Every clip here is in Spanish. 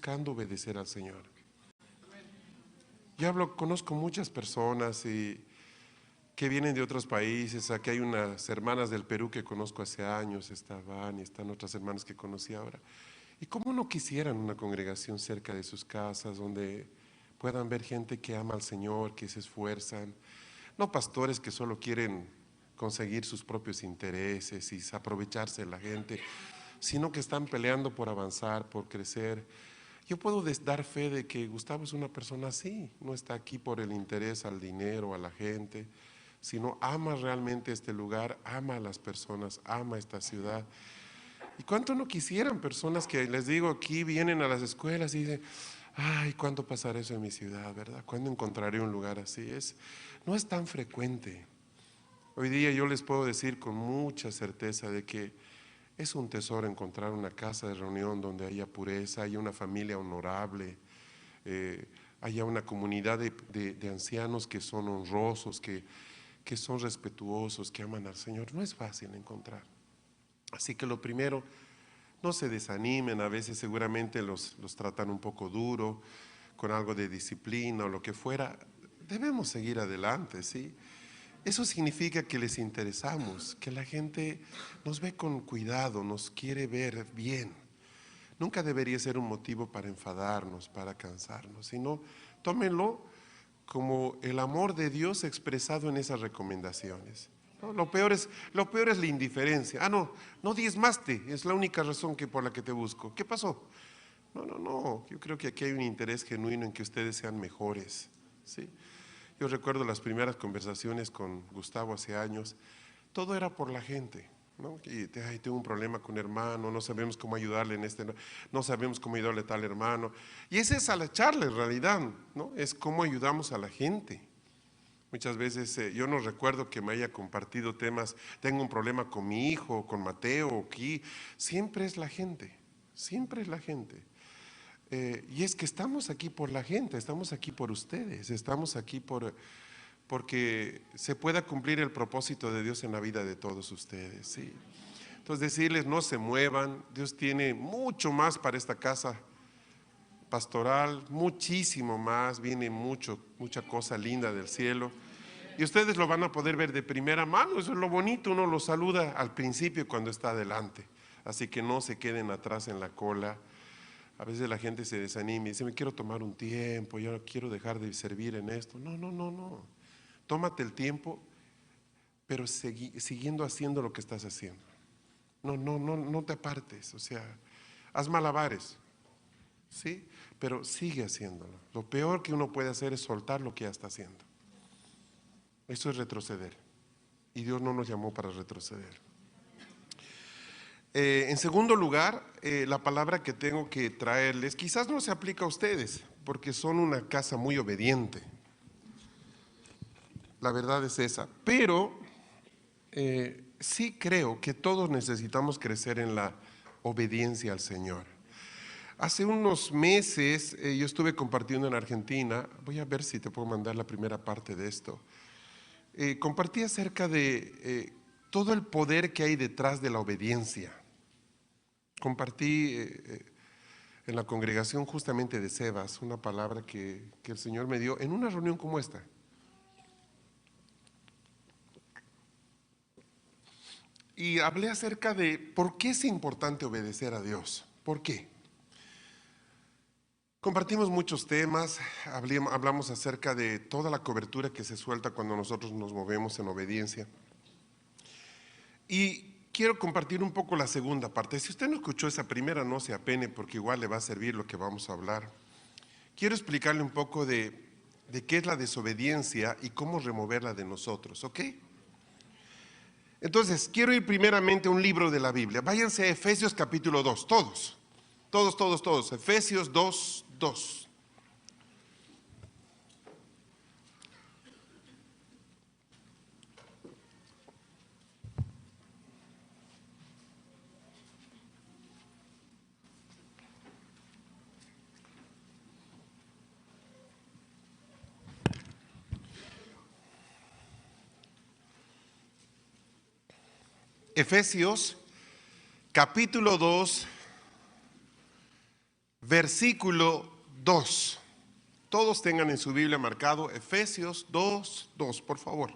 buscando obedecer al Señor. Conozco muchas personas que vienen de otros países. Aquí hay unas hermanas del Perú que conozco hace años, estaban y están otras hermanas que conocí ahora. Y cómo no quisieran una congregación cerca de sus casas donde puedan ver gente que ama al Señor, que se esfuerzan, no pastores que solo quieren conseguir sus propios intereses y aprovecharse de la gente, sino que están peleando por avanzar, por crecer. Yo puedo dar fe de que Gustavo es una persona así, no está aquí por el interés al dinero, a la gente, sino ama realmente este lugar, ama a las personas, ama esta ciudad. ¿Y cuánto no quisieran personas que, les digo, aquí vienen a las escuelas y dicen, ay, ¿cuándo pasará eso en mi ciudad, verdad? ¿Cuándo encontraré un lugar así? No es tan frecuente. Hoy día yo les puedo decir con mucha certeza de que es un tesoro encontrar una casa de reunión donde haya pureza, haya una familia honorable, haya una comunidad de ancianos que son honrosos, que son respetuosos, que aman al Señor. No es fácil encontrar. Así que lo primero, no se desanimen. A veces seguramente los tratan un poco duro, con algo de disciplina o lo que fuera. Debemos seguir adelante, ¿sí? Eso significa que les interesamos, que la gente nos ve con cuidado, nos quiere ver bien. Nunca debería ser un motivo para enfadarnos, para cansarnos, sino tómenlo como el amor de Dios expresado en esas recomendaciones. ¿No? Lo peor es la indiferencia. No diezmaste, es la única razón por la que te busco. ¿Qué pasó? No, yo creo que aquí hay un interés genuino en que ustedes sean mejores, ¿sí? Yo recuerdo las primeras conversaciones con Gustavo hace años, todo era por la gente, ¿no? Y tengo un problema con un hermano, no sabemos cómo ayudarle no sabemos cómo ayudarle a tal hermano. Y esa es a la charla en realidad, ¿no? Es cómo ayudamos a la gente. Muchas veces yo no recuerdo que me haya compartido temas, tengo un problema con mi hijo, con Mateo, aquí. Siempre es la gente, siempre es la gente. Y es que estamos aquí por la gente, estamos aquí por ustedes, estamos aquí porque se pueda cumplir el propósito de Dios en la vida de todos ustedes, ¿sí? Entonces decirles, no se muevan, Dios tiene mucho más para esta casa pastoral, muchísimo más, viene mucha cosa linda del cielo. Y ustedes lo van a poder ver de primera mano, eso es lo bonito, uno lo saluda al principio cuando está adelante. Así que no se queden atrás en la cola. A veces la gente se desanima y dice, me quiero tomar un tiempo, yo quiero dejar de servir en esto. No. Tómate el tiempo, pero siguiendo haciendo lo que estás haciendo. No te apartes, o sea, haz malabares, ¿sí? Pero sigue haciéndolo. Lo peor que uno puede hacer es soltar lo que ya está haciendo. Eso es retroceder. Y Dios no nos llamó para retroceder. En segundo lugar, la palabra que tengo que traerles quizás no se aplica a ustedes, porque son una casa muy obediente. La verdad es esa. Pero sí creo que todos necesitamos crecer en la obediencia al Señor. Hace unos meses yo estuve compartiendo en Argentina. Voy a ver si te puedo mandar la primera parte de esto. Compartí acerca de todo el poder que hay detrás de la obediencia. Compartí en la congregación justamente de Sebas una palabra que el Señor me dio en una reunión como esta. Y hablé acerca de por qué es importante obedecer a Dios. ¿Por qué? Compartimos muchos temas, hablamos acerca de toda la cobertura que se suelta cuando nosotros nos movemos en obediencia. Y quiero compartir un poco la segunda parte. Si usted no escuchó esa primera, no se apene, porque igual le va a servir lo que vamos a hablar. Quiero explicarle un poco de qué es la desobediencia y cómo removerla de nosotros, ¿ok? Entonces, quiero ir primeramente a un libro de la Biblia. Váyanse a Efesios capítulo 2, todos. Efesios 2:2. Efesios capítulo 2, versículo 2. Todos tengan en su Biblia marcado Efesios 2:2, por favor.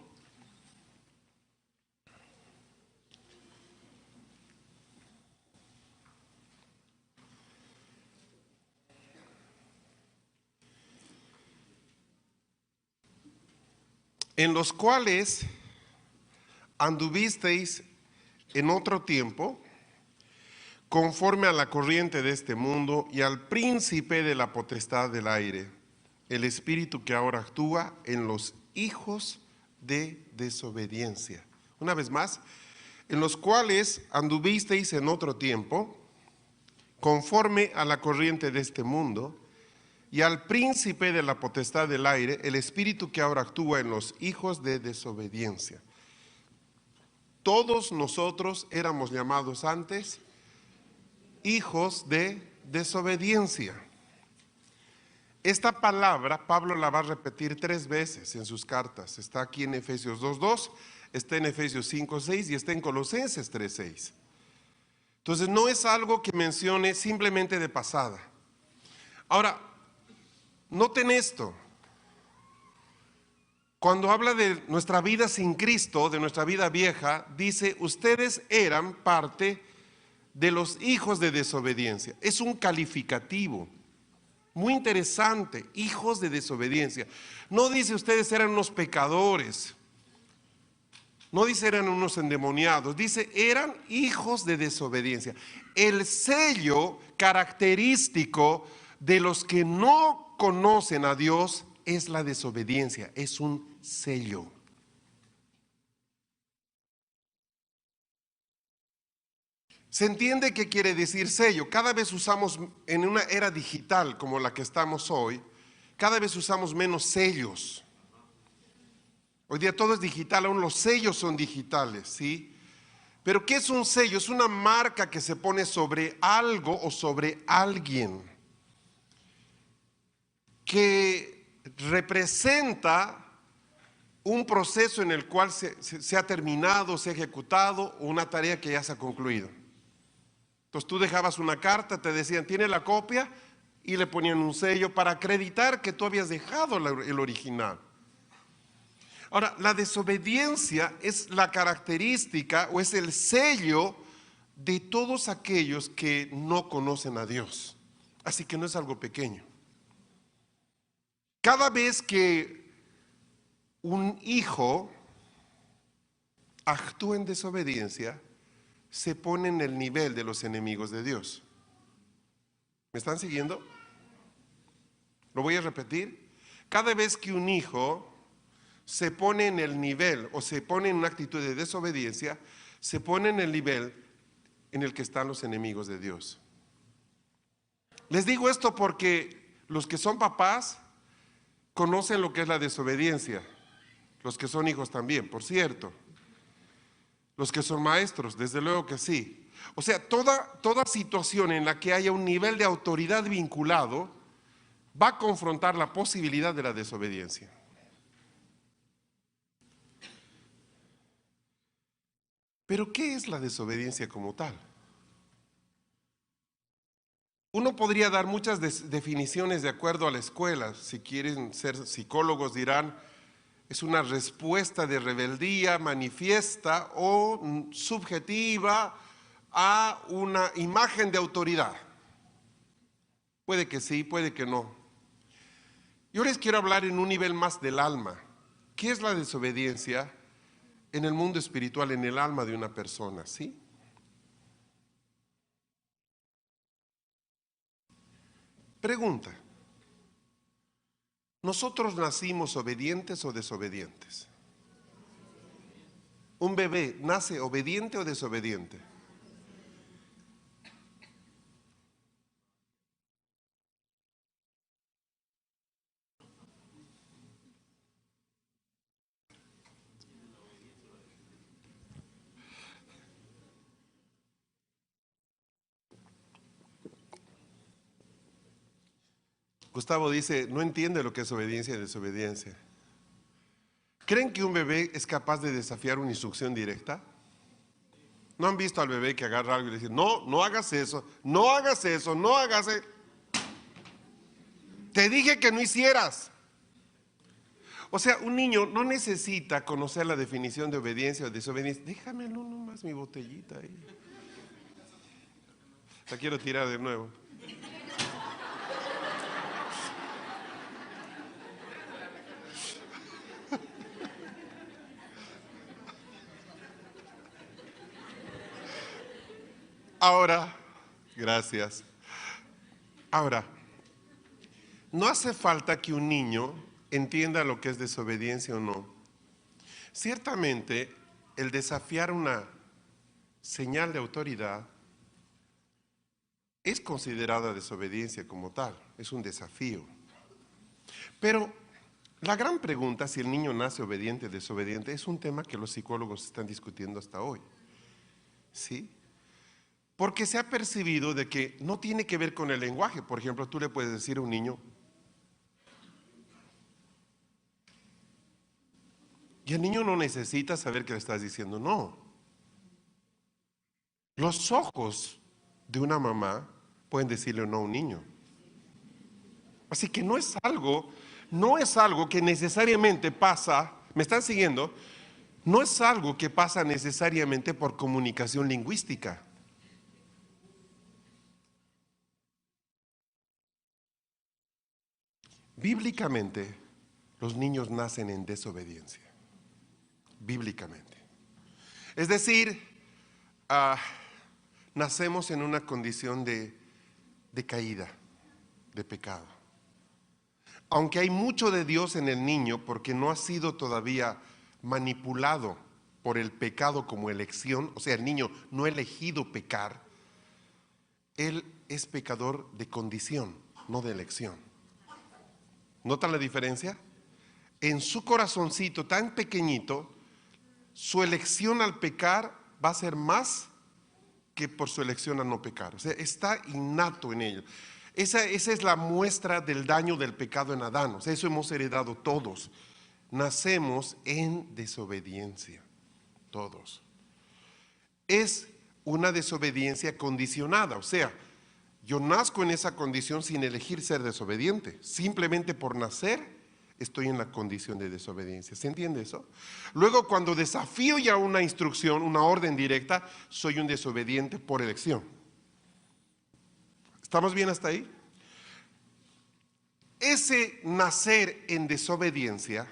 En los cuales anduvisteis en otro tiempo, conforme a la corriente de este mundo y al príncipe de la potestad del aire, el espíritu que ahora actúa en los hijos de desobediencia. Una vez más, en los cuales anduvisteis en otro tiempo, conforme a la corriente de este mundo y al príncipe de la potestad del aire, el espíritu que ahora actúa en los hijos de desobediencia. Todos nosotros éramos llamados antes hijos de desobediencia. Esta palabra Pablo la va a repetir 3 veces en sus cartas. Está aquí en Efesios 2:2, está en Efesios 5:6 y está en Colosenses 3:6. Entonces no es algo que mencione simplemente de pasada. Ahora, noten esto. Cuando habla de nuestra vida sin Cristo, de nuestra vida vieja, dice, ustedes eran parte de los hijos de desobediencia. Es un calificativo muy interesante, hijos de desobediencia. No dice ustedes eran unos pecadores, no dice eran unos endemoniados, dice eran hijos de desobediencia. El sello característico de los que no conocen a Dios es la desobediencia, es un sello. ¿Se entiende qué quiere decir sello? Cada vez usamos, en una era digital como la que estamos hoy, cada vez usamos menos sellos. Hoy día todo es digital, aún los sellos son digitales, ¿sí? Pero ¿qué es un sello? Es una marca que se pone sobre algo o sobre alguien, que representa un proceso en el cual se ha terminado, se ha ejecutado, una tarea que ya se ha concluido. Entonces tú dejabas una carta, te decían, ¿tiene la copia? Y le ponían un sello para acreditar que tú habías dejado el original. Ahora, la desobediencia es la característica o es el sello de todos aquellos que no conocen a Dios. Así que no es algo pequeño. Cada vez que un hijo actúa en desobediencia, se pone en el nivel de los enemigos de Dios. ¿Me están siguiendo? Lo voy a repetir. Cada vez que un hijo se pone en el nivel o se pone en una actitud de desobediencia, se pone en el nivel en el que están los enemigos de Dios. Les digo esto porque los que son papás conocen lo que es la desobediencia. Los que son hijos también, por cierto. Los que son maestros, desde luego que sí. O sea, toda situación en la que haya un nivel de autoridad vinculado va a confrontar la posibilidad de la desobediencia. Pero ¿qué es la desobediencia como tal? Uno podría dar muchas definiciones de acuerdo a la escuela. Si quieren ser psicólogos dirán, es una respuesta de rebeldía manifiesta o subjetiva a una imagen de autoridad. Puede que sí, puede que no. Yo les quiero hablar en un nivel más del alma. ¿Qué es la desobediencia en el mundo espiritual, en el alma de una persona? ¿Sí? Pregunta. ¿Nosotros nacimos obedientes o desobedientes? ¿Un bebé nace obediente o desobediente? Gustavo dice, no entiende lo que es obediencia y desobediencia. ¿Creen que un bebé es capaz de desafiar una instrucción directa? ¿No han visto al bebé que agarra algo y le dice, no, no hagas eso, no hagas eso, no hagas eso? Te dije que no hicieras. O sea, un niño no necesita conocer la definición de obediencia o desobediencia. Déjamelo nomás mi botellita ahí. La quiero tirar de nuevo. Ahora, gracias. Ahora, no hace falta que un niño entienda lo que es desobediencia o no. Ciertamente, el desafiar una señal de autoridad es considerada desobediencia como tal, es un desafío. Pero la gran pregunta, si el niño nace obediente o desobediente, es un tema que los psicólogos están discutiendo hasta hoy. ¿Sí? Porque se ha percibido de que no tiene que ver con el lenguaje. Por ejemplo, tú le puedes decir a un niño, y el niño no necesita saber que le estás diciendo no. Los ojos de una mamá pueden decirle no a un niño. Así que no es algo que necesariamente pasa, ¿me están siguiendo? No es algo que pasa necesariamente por comunicación lingüística. Bíblicamente, los niños nacen en desobediencia. Bíblicamente. Es decir, nacemos en una condición de caída, de pecado. Aunque hay mucho de Dios en el niño porque no ha sido todavía manipulado por el pecado como elección, o sea, el niño no ha elegido pecar, él es pecador de condición, no de elección. ¿Notan la diferencia? En su corazoncito tan pequeñito, su elección al pecar va a ser más que por su elección a no pecar. O sea, está innato en ello. Esa es la muestra del daño del pecado en Adán. O sea, eso hemos heredado todos. Nacemos en desobediencia, todos. Es una desobediencia condicionada. O sea, yo nazco en esa condición sin elegir ser desobediente. Simplemente por nacer estoy en la condición de desobediencia. ¿Se entiende eso? Luego, cuando desafío ya una instrucción, una orden directa, soy un desobediente por elección. ¿Estamos bien hasta ahí? Ese nacer en desobediencia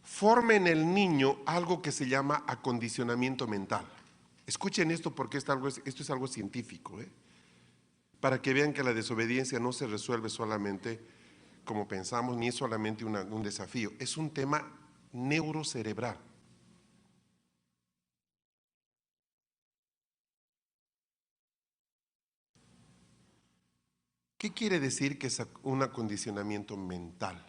forma en el niño algo que se llama acondicionamiento mental. Escuchen esto porque esto es algo científico, para que vean que la desobediencia no se resuelve solamente como pensamos, ni es solamente un desafío, es un tema neurocerebral. ¿Qué quiere decir que es un acondicionamiento mental?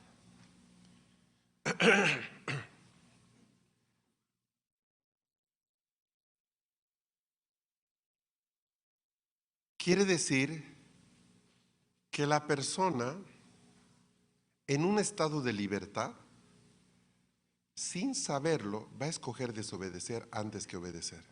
Quiere decir que la persona en un estado de libertad, sin saberlo, va a escoger desobedecer antes que obedecer.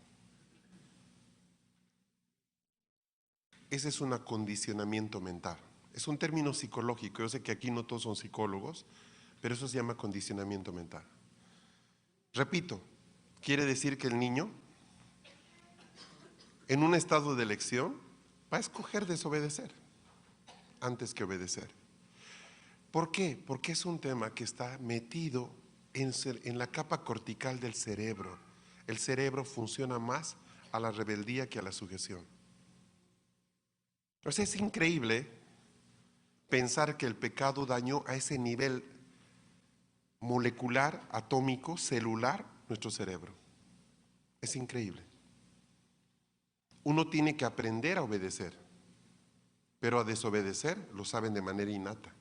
Ese es un acondicionamiento mental. Es un término psicológico. Yo sé que aquí no todos son psicólogos, pero eso se llama condicionamiento mental. Repito, quiere decir que el niño, en un estado de elección, va a escoger desobedecer antes que obedecer. ¿Por qué? Porque es un tema que está metido en la capa cortical del cerebro. El cerebro funciona más a la rebeldía que a la sujeción. O sea, es increíble pensar que el pecado dañó a ese nivel molecular, atómico, celular, nuestro cerebro. Es increíble. Uno tiene que aprender a obedecer, pero a desobedecer lo saben de manera innata.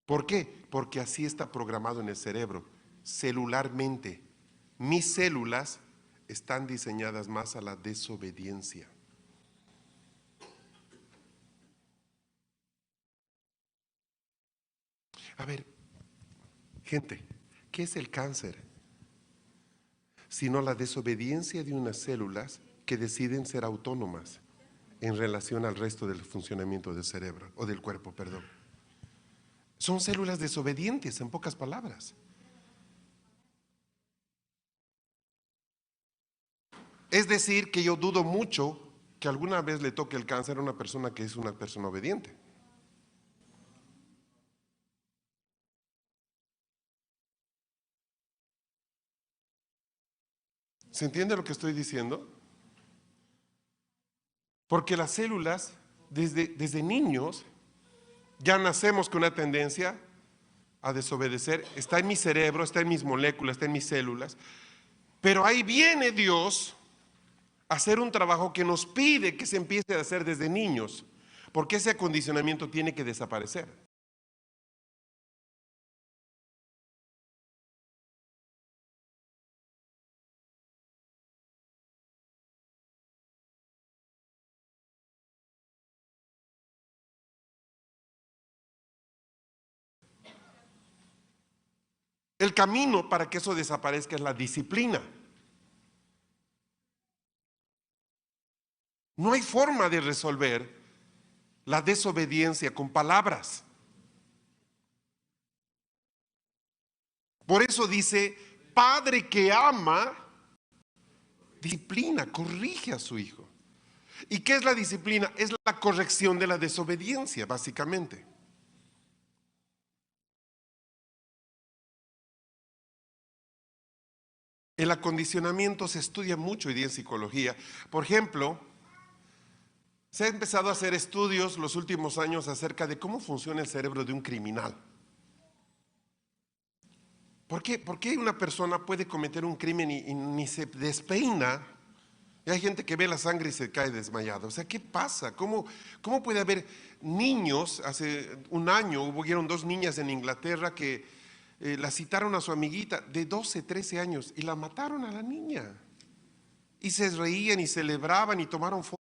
¿Por qué? Porque así está programado en el cerebro, celularmente. Mis células están diseñadas más a la desobediencia. A ver, gente, ¿qué es el cáncer? Sino la desobediencia de unas células que deciden ser autónomas en relación al resto del funcionamiento del cerebro, o del cuerpo, perdón. Son células desobedientes, en pocas palabras. Es decir, que yo dudo mucho que alguna vez le toque el cáncer a una persona que es una persona obediente. ¿Se entiende lo que estoy diciendo? Porque las células, desde niños, ya nacemos con una tendencia a desobedecer. Está en mi cerebro, está en mis moléculas, está en mis células. Pero ahí viene Dios a hacer un trabajo que nos pide que se empiece a hacer desde niños, porque ese acondicionamiento tiene que desaparecer. El camino para que eso desaparezca es la disciplina. No hay forma de resolver la desobediencia con palabras. Por eso dice, padre que ama, disciplina, corrige a su hijo. ¿Y qué es la disciplina? Es la corrección de la desobediencia, básicamente. El acondicionamiento se estudia mucho hoy día en psicología. Por ejemplo, se ha empezado a hacer estudios los últimos años acerca de cómo funciona el cerebro de un criminal. ¿Por qué una persona puede cometer un crimen y ni se despeina? Y hay gente que ve la sangre y se cae desmayado. O sea, ¿qué pasa? ¿Cómo puede haber niños? Hace un año hubieron 2 niñas en Inglaterra que la citaron a su amiguita de 12, 13 años y la mataron a la niña. Y se reían y celebraban y tomaron fotos.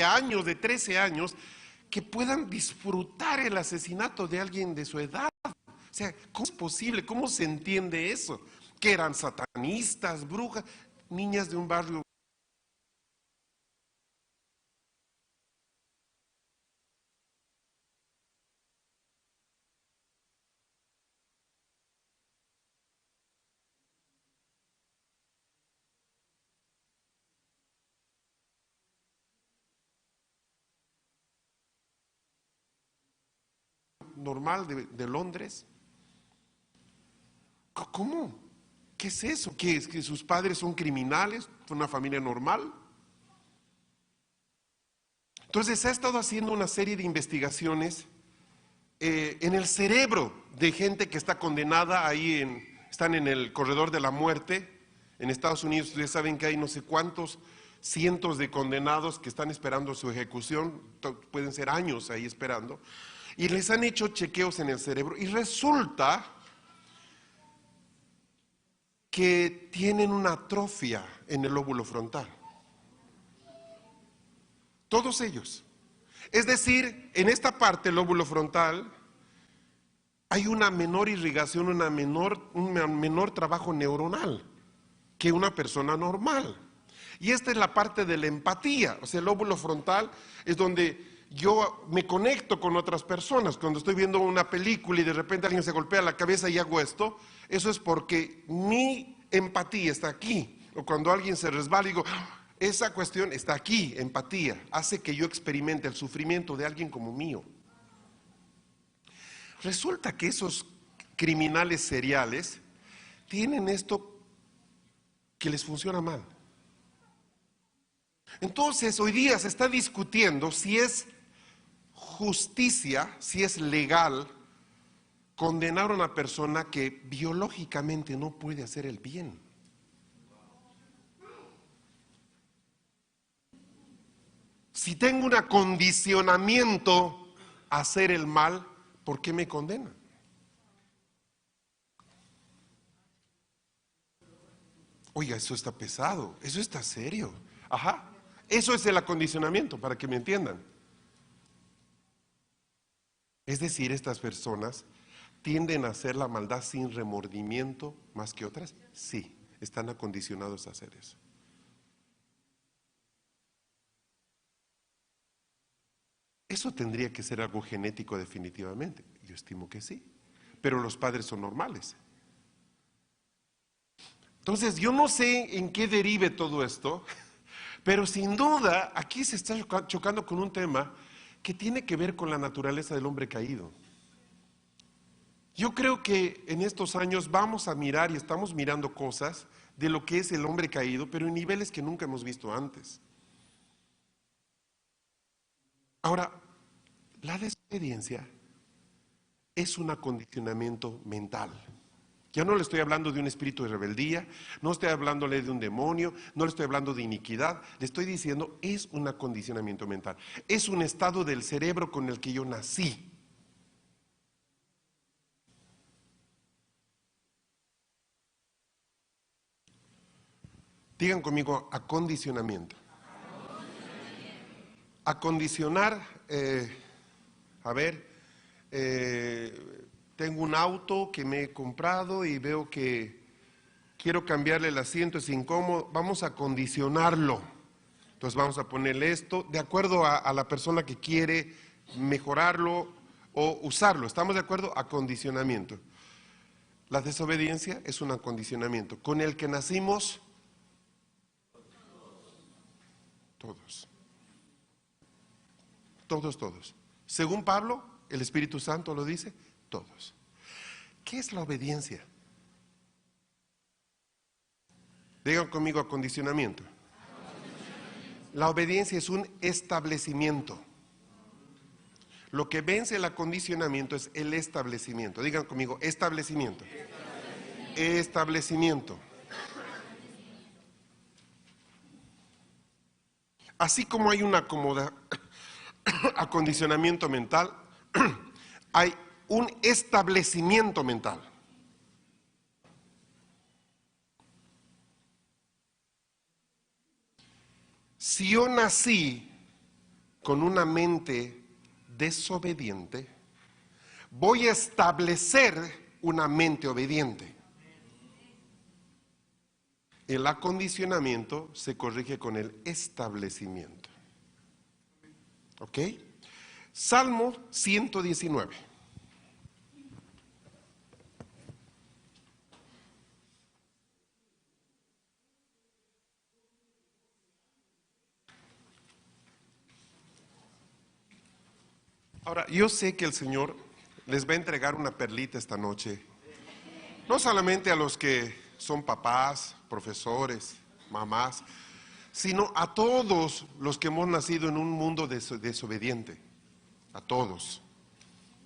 Años, de 13 años, que puedan disfrutar el asesinato de alguien de su edad. O sea, ¿cómo es posible? ¿Cómo se entiende eso? Que eran satanistas, brujas, niñas de un barrio normal de Londres. ¿Cómo? ¿Qué es eso? ¿Qué es? ¿Que sus padres son criminales? ¿Fue una familia normal? Entonces se ha estado haciendo una serie de investigaciones en el cerebro de gente que está condenada ahí, están en el corredor de la muerte. En Estados Unidos ustedes saben que hay no sé cuántos cientos de condenados que están esperando su ejecución, pueden ser años ahí esperando, y les han hecho chequeos en el cerebro y resulta que tienen una atrofia en el lóbulo frontal. Todos ellos. Es decir, en esta parte, el lóbulo frontal, hay una menor irrigación, un menor trabajo neuronal que una persona normal. Y esta es la parte de la empatía. O sea, el lóbulo frontal es donde yo me conecto con otras personas. Cuando estoy viendo una película y de repente alguien se golpea la cabeza y hago esto, eso es porque mi empatía está aquí. O cuando alguien se resbala y digo, esa cuestión está aquí, empatía, hace que yo experimente el sufrimiento de alguien como mío. Resulta que esos criminales seriales tienen esto que les funciona mal. Entonces, hoy día se está discutiendo si es justicia, si es legal condenar a una persona que biológicamente no puede hacer el bien. Si tengo un acondicionamiento a hacer el mal, ¿por qué me condena? Oiga, eso está pesado, eso está serio. Ajá, eso es el acondicionamiento, para que me entiendan. Es decir, estas personas tienden a hacer la maldad sin remordimiento más que otras. Sí, están acondicionados a hacer eso. Eso tendría que ser algo genético definitivamente. Yo estimo que sí, pero los padres son normales. Entonces, yo no sé en qué derive todo esto, pero sin duda aquí se está chocando con un tema que tiene que ver con la naturaleza del hombre caído. Yo creo que en estos años vamos a mirar y estamos mirando cosas de lo que es el hombre caído, pero en niveles que nunca hemos visto antes. Ahora, la desobediencia es un acondicionamiento mental. Ya no le estoy hablando de un espíritu de rebeldía, no estoy hablándole de un demonio, no le estoy hablando de iniquidad, le estoy diciendo es un acondicionamiento mental. Es un estado del cerebro con el que yo nací. Digan conmigo, acondicionamiento. Acondicionar, tengo un auto que me he comprado y veo que quiero cambiarle el asiento, es incómodo, vamos a acondicionarlo. Entonces vamos a ponerle esto de acuerdo a la persona que quiere mejorarlo o usarlo. ¿Estamos de acuerdo? Acondicionamiento. La desobediencia es un acondicionamiento con el que nacimos todos. Todos. Según Pablo, el Espíritu Santo lo dice, todos. ¿Qué es la obediencia? Digan conmigo acondicionamiento. La obediencia es un establecimiento. Lo que vence el acondicionamiento es el establecimiento. Digan conmigo, establecimiento. Establecimiento. Así como hay un acondicionamiento mental, hay un establecimiento mental. Si yo nací con una mente desobediente, voy a establecer una mente obediente. El acondicionamiento se corrige con el establecimiento. ¿Ok? Salmo 119. Ahora, yo sé que el Señor les va a entregar una perlita esta noche. No solamente a los que son papás, profesores, mamás, sino a todos los que hemos nacido en un mundo desobediente. A todos.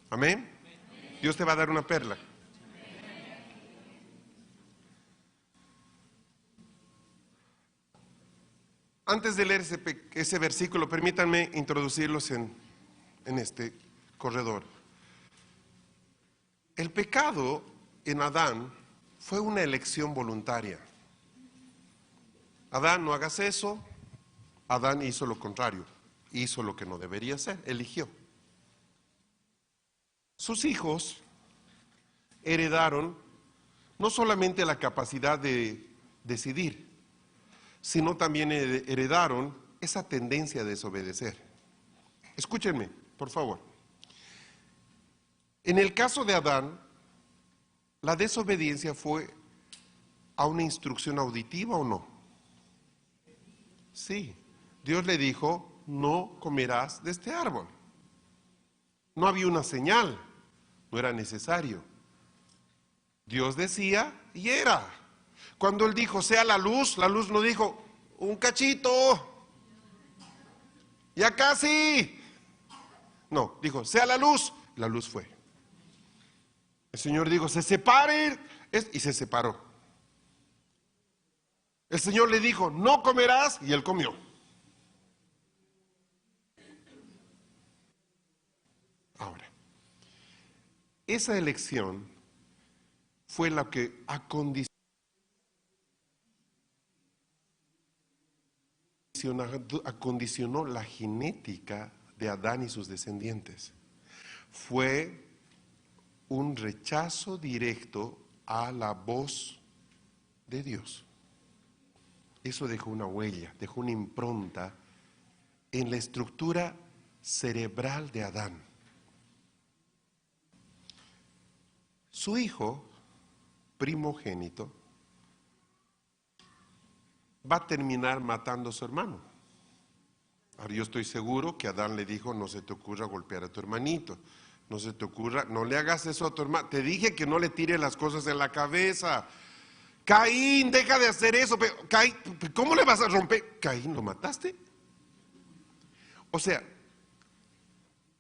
Amén. Dios te va a dar una perla. Antes de leer ese versículo, permítanme introducirlos en este corredor. El pecado en Adán fue una elección voluntaria. Adán, no hagas eso. Adán hizo lo contrario, hizo lo que no debería hacer, eligió. Sus hijos heredaron no solamente la capacidad de decidir, sino también heredaron esa tendencia a desobedecer. Escúchenme, por favor. En el caso de Adán, la desobediencia fue a una instrucción auditiva o no. Sí, Dios le dijo, no comerás de este árbol. No había una señal, no era necesario. Dios decía y era. Cuando Él dijo, sea la luz no dijo, un cachito. ya casi. No, dijo, sea la luz fue. El Señor dijo, se separe, y se separó. El Señor le dijo, no comerás, y él comió. Ahora, esa elección fue la que acondicionó la genética de Adán y sus descendientes. Fue un rechazo directo a la voz de Dios. Eso dejó una huella, dejó una impronta en la estructura cerebral de Adán. Su hijo primogénito va a terminar matando a su hermano. Ahora yo estoy seguro que Adán le dijo, no se te ocurra golpear a tu hermanito, no se te ocurra, no le hagas eso a tu hermano, te dije que no le tires las cosas en la cabeza. Caín, deja de hacer eso. Caín, ¿cómo le vas a romper? Caín, ¿lo mataste? O sea,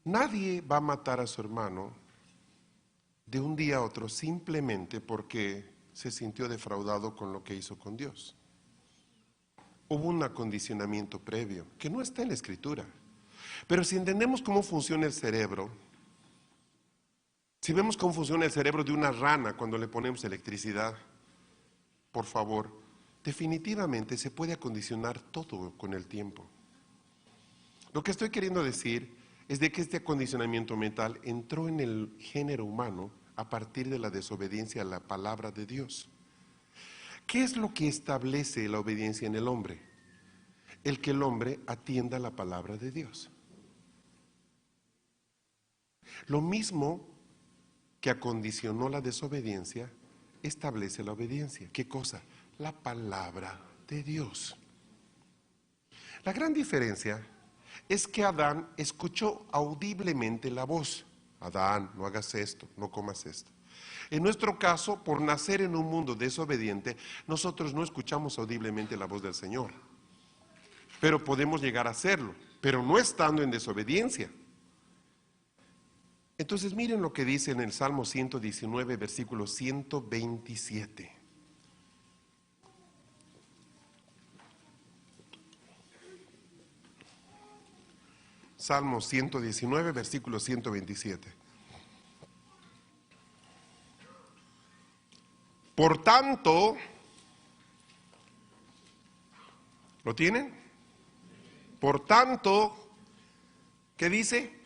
nadie va a matar a su hermano de un día a otro simplemente porque se sintió defraudado con lo que hizo con Dios. Hubo un acondicionamiento previo que no está en la Escritura. Pero si entendemos cómo funciona el cerebro, si vemos cómo funciona el cerebro de una rana cuando le ponemos electricidad, por favor, definitivamente se puede acondicionar todo con el tiempo. Lo que estoy queriendo decir es de que este acondicionamiento mental entró en el género humano a partir de la desobediencia a la palabra de Dios. ¿Qué es lo que establece la obediencia en el hombre? El que el hombre atienda la palabra de Dios. Lo mismo que acondicionó la desobediencia, establece la obediencia. ¿Qué cosa? La palabra de Dios. La gran diferencia es que Adán escuchó audiblemente la voz. Adán, no hagas esto, no comas esto. En nuestro caso, por nacer en un mundo desobediente, nosotros no escuchamos audiblemente la voz del Señor. Pero podemos llegar a hacerlo, pero no estando en desobediencia. Entonces miren lo que dice en el Salmo 119, versículo 127. Salmo 119, versículo 127. Por tanto, ¿lo tienen? Por tanto, ¿qué dice?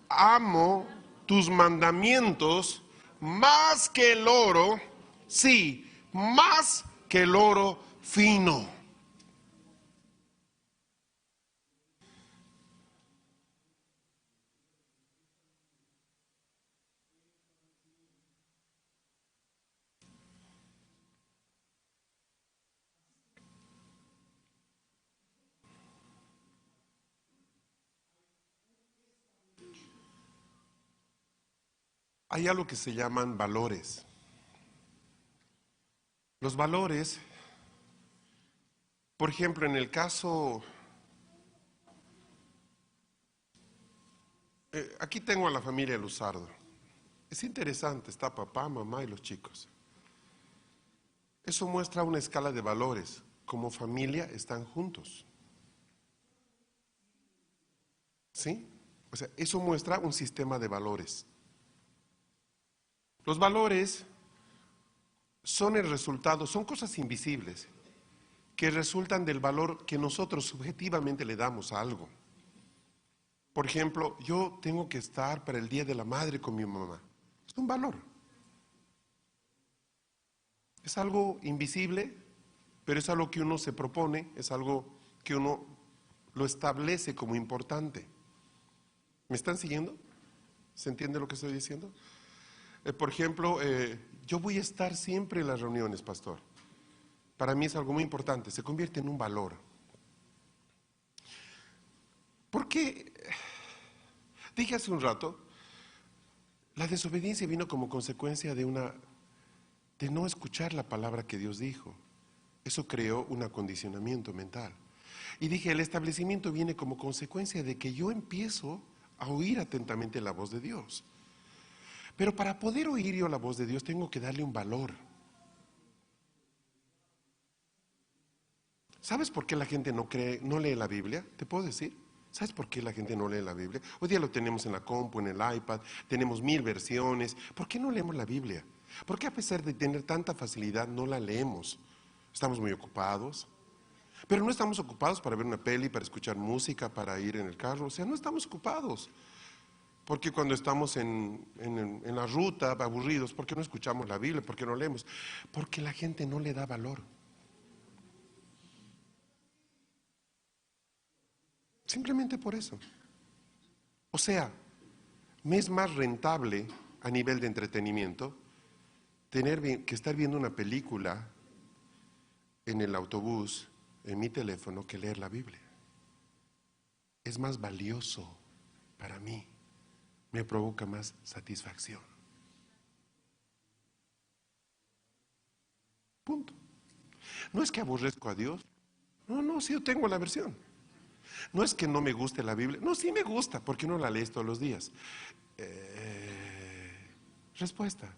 Amo tus mandamientos más que el oro, sí, más que el oro fino. Hay algo que se llaman valores. Los valores, por ejemplo, en el caso, aquí tengo a la familia Luzardo. Es interesante, está papá, mamá y los chicos. Eso muestra una escala de valores. Como familia están juntos. ¿Sí? O sea, eso muestra un sistema de valores. Los valores son el resultado, son cosas invisibles que resultan del valor que nosotros subjetivamente le damos a algo. Por ejemplo, yo tengo que estar para el Día de la Madre con mi mamá. Es un valor. Es algo invisible, pero es algo que uno se propone, es algo que uno lo establece como importante. ¿Me están siguiendo? ¿Se entiende lo que estoy diciendo? Por ejemplo, yo voy a estar siempre en las reuniones, pastor. Para mí es algo muy importante, se convierte en un valor. Porque, dije hace un rato, la desobediencia vino como consecuencia de no escuchar la palabra que Dios dijo. Eso creó un acondicionamiento mental. Y dije, el establecimiento viene como consecuencia de que yo empiezo a oír atentamente la voz de Dios. Pero para poder oír yo la voz de Dios tengo que darle un valor. ¿Sabes por qué la gente no lee la Biblia? ¿Te puedo decir? ¿Sabes por qué la gente no lee la Biblia? Hoy día lo tenemos en la compu, en el iPad, tenemos 1000 versiones. ¿Por qué no leemos la Biblia? ¿Por qué a pesar de tener tanta facilidad no la leemos? Estamos muy ocupados. Pero no estamos ocupados para ver una peli, para escuchar música, para ir en el carro. O sea, no estamos ocupados. Porque cuando estamos en la ruta, aburridos, ¿por qué no escuchamos la Biblia? ¿Por qué no leemos? Porque la gente no le da valor. Simplemente por eso. O sea, me es más rentable a nivel de entretenimiento que estar viendo una película en el autobús, en mi teléfono, que leer la Biblia. Es más valioso para mí. Me provoca más satisfacción. Punto. No es que aborrezco a Dios. No, sí, yo tengo la versión. No es que no me guste la Biblia. No, sí me gusta. ¿Por qué no la lees todos los días? Respuesta.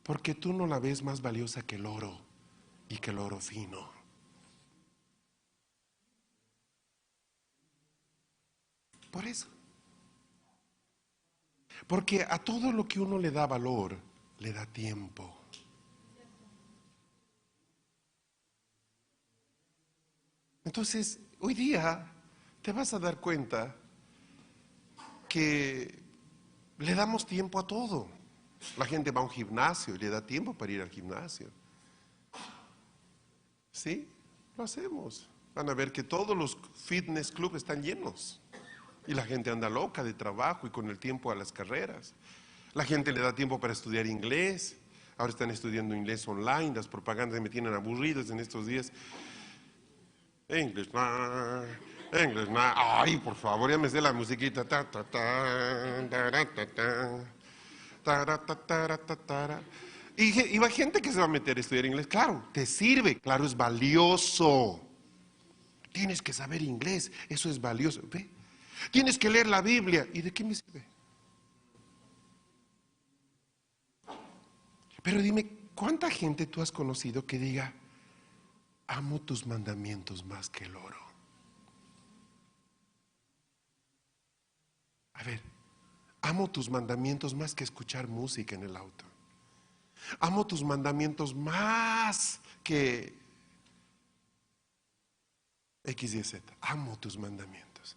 Porque tú no la ves más valiosa que el oro y que el oro fino. Por eso. Porque a todo lo que uno le da valor, le da tiempo. Entonces, hoy día te vas a dar cuenta que le damos tiempo a todo. La gente va a un gimnasio y le da tiempo para ir al gimnasio. ¿Sí? Lo hacemos. Van a ver que todos los fitness clubs están llenos. Y la gente anda loca de trabajo y con el tiempo a las carreras. La gente le da tiempo para estudiar inglés. Ahora están estudiando inglés online. Las propagandas me tienen aburridas en estos días. English, English, ay, por favor, ya me sé la musiquita. Y va gente que se va a meter a estudiar inglés. Claro, te sirve, claro, es valioso. Tienes que saber inglés, eso es valioso. ¿Ve? Tienes que leer la Biblia. ¿Y de qué me sirve? Pero dime, ¿cuánta gente tú has conocido que diga, amo tus mandamientos más que el oro? A ver, amo tus mandamientos más que escuchar música en el auto. Amo tus mandamientos más que X y Z. Amo tus mandamientos.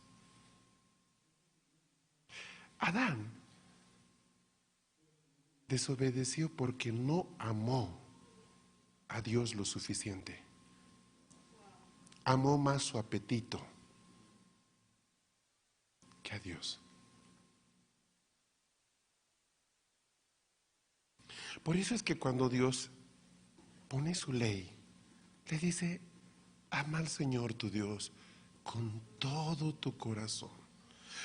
Adán desobedeció porque no amó a Dios lo suficiente. Amó más su apetito que a Dios. Por eso es que cuando Dios pone su ley, le dice, ama al Señor tu Dios con todo tu corazón,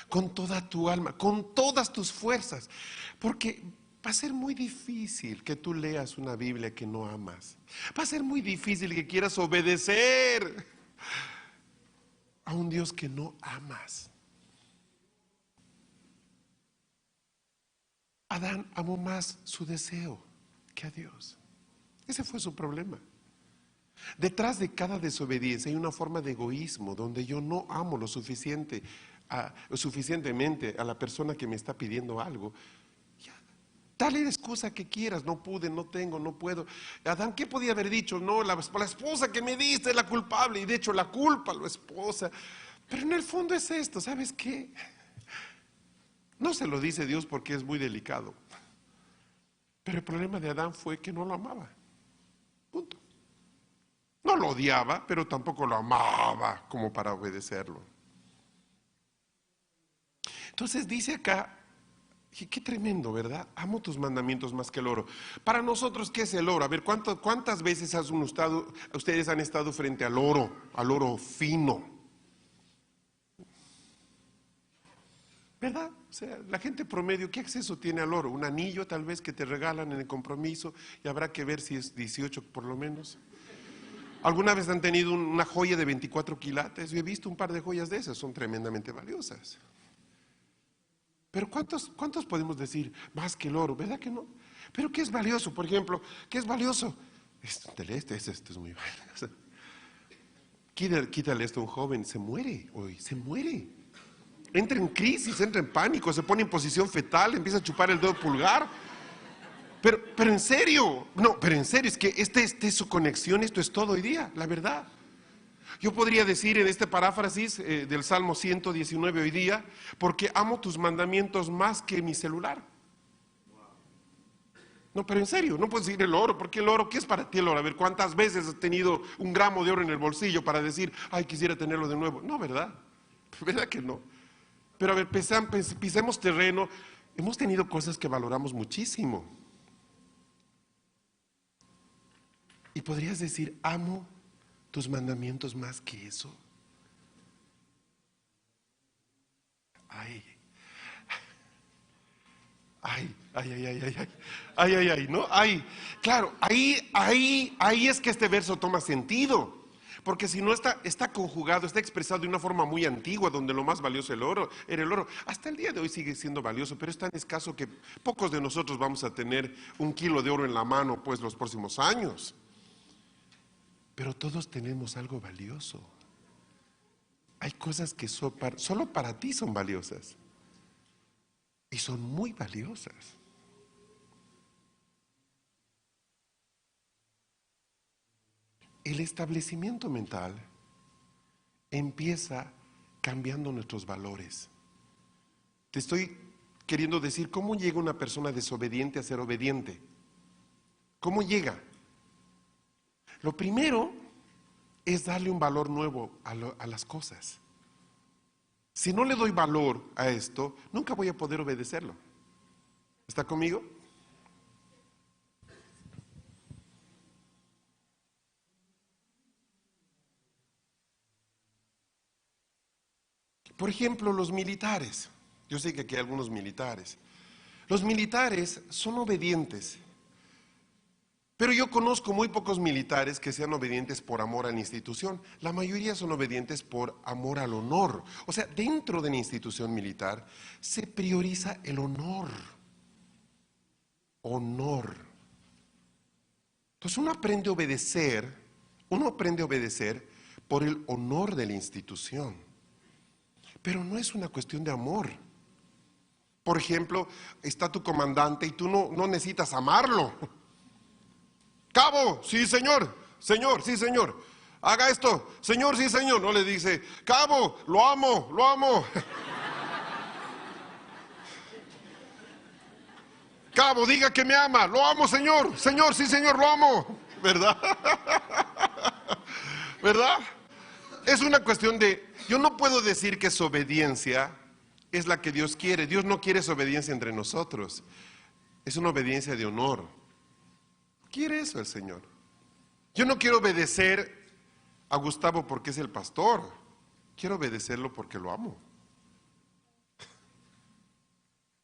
con toda tu alma, con todas tus fuerzas. Porque va a ser muy difícil que tú leas una Biblia que no amas. Va a ser muy difícil que quieras obedecer a un Dios que no amas. Adán amó más su deseo que a Dios. Ese fue su problema. Detrás de cada desobediencia hay una forma de egoísmo donde yo no amo suficientemente a la persona que me está pidiendo algo. Ya, dale la excusa que quieras, no pude, no tengo, no puedo. Adán, ¿qué podía haber dicho? No, la esposa que me diste es la culpable y de hecho la culpa la esposa. Pero en el fondo es esto, ¿sabes qué? No se lo dice Dios porque es muy delicado. Pero el problema de Adán fue que no lo amaba. Punto. No lo odiaba, pero tampoco lo amaba como para obedecerlo. Entonces dice acá, qué tremendo, ¿verdad? Amo tus mandamientos más que el oro. Para nosotros, ¿qué es el oro? A ver, ¿cuántas veces ustedes han estado frente al oro fino? ¿Verdad? O sea, la gente promedio, ¿qué acceso tiene al oro? Un anillo tal vez que te regalan en el compromiso y habrá que ver si es 18 por lo menos. ¿Alguna vez han tenido una joya de 24 quilates? Yo he visto un par de joyas de esas, son tremendamente valiosas. Pero ¿cuántos podemos decir más que el oro? ¿Verdad que no? Pero ¿qué es valioso? Por ejemplo, ¿qué es valioso? Este es muy valioso. Quítale esto a un joven, se muere hoy, se muere. Entra en crisis, entra en pánico, se pone en posición fetal, empieza a chupar el dedo pulgar. Pero en serio, no, pero en serio, es que esta es su conexión, esto es todo hoy día, la verdad. Yo podría decir en este paráfrasis del Salmo 119 hoy día, porque amo tus mandamientos más que mi celular. No, pero en serio, no puedes decir el oro, porque el oro, ¿qué es para ti el oro? A ver, ¿cuántas veces has tenido un gramo de oro en el bolsillo para decir, ay, quisiera tenerlo de nuevo? No, ¿verdad? ¿Verdad que no? Pero a ver, pisemos terreno, hemos tenido cosas que valoramos muchísimo. Y podrías decir, amo tus mandamientos más que eso. Ay, ¿no? Ay, claro, ahí es que este verso toma sentido. Porque si no está conjugado, está expresado de una forma muy antigua, donde lo más valioso era el oro. Hasta el día de hoy sigue siendo valioso, pero es tan escaso que pocos de nosotros vamos a tener 1 kilo de oro en la mano, pues, los próximos años. Pero todos tenemos algo valioso. Hay cosas que solo para ti son valiosas. Y son muy valiosas. El establecimiento mental empieza cambiando nuestros valores. Te estoy queriendo decir cómo llega una persona desobediente a ser obediente. ¿Cómo llega? Lo primero es darle un valor nuevo a las cosas. Si no le doy valor a esto, nunca voy a poder obedecerlo. ¿Está conmigo? Por ejemplo, los militares. Yo sé que aquí hay algunos militares. Los militares son obedientes. Pero yo conozco muy pocos militares que sean obedientes por amor a la institución. La mayoría son obedientes por amor al honor. O sea, dentro de la institución militar se prioriza el honor. Honor. Entonces uno aprende a obedecer por el honor de la institución. Pero no es una cuestión de amor. Por ejemplo, está tu comandante y tú no necesitas amarlo. Cabo, sí señor, señor, sí señor, haga esto, señor, sí señor. No le dice, cabo, lo amo, lo amo. Cabo, diga que me ama, lo amo señor, señor, sí señor, lo amo. ¿Verdad? ¿Verdad? Es una cuestión yo no puedo decir que su obediencia es la que Dios quiere. Dios no quiere esa obediencia entre nosotros. Es una obediencia de honor. Quiere eso el Señor. Yo no quiero obedecer a Gustavo porque es el pastor. Quiero obedecerlo porque lo amo.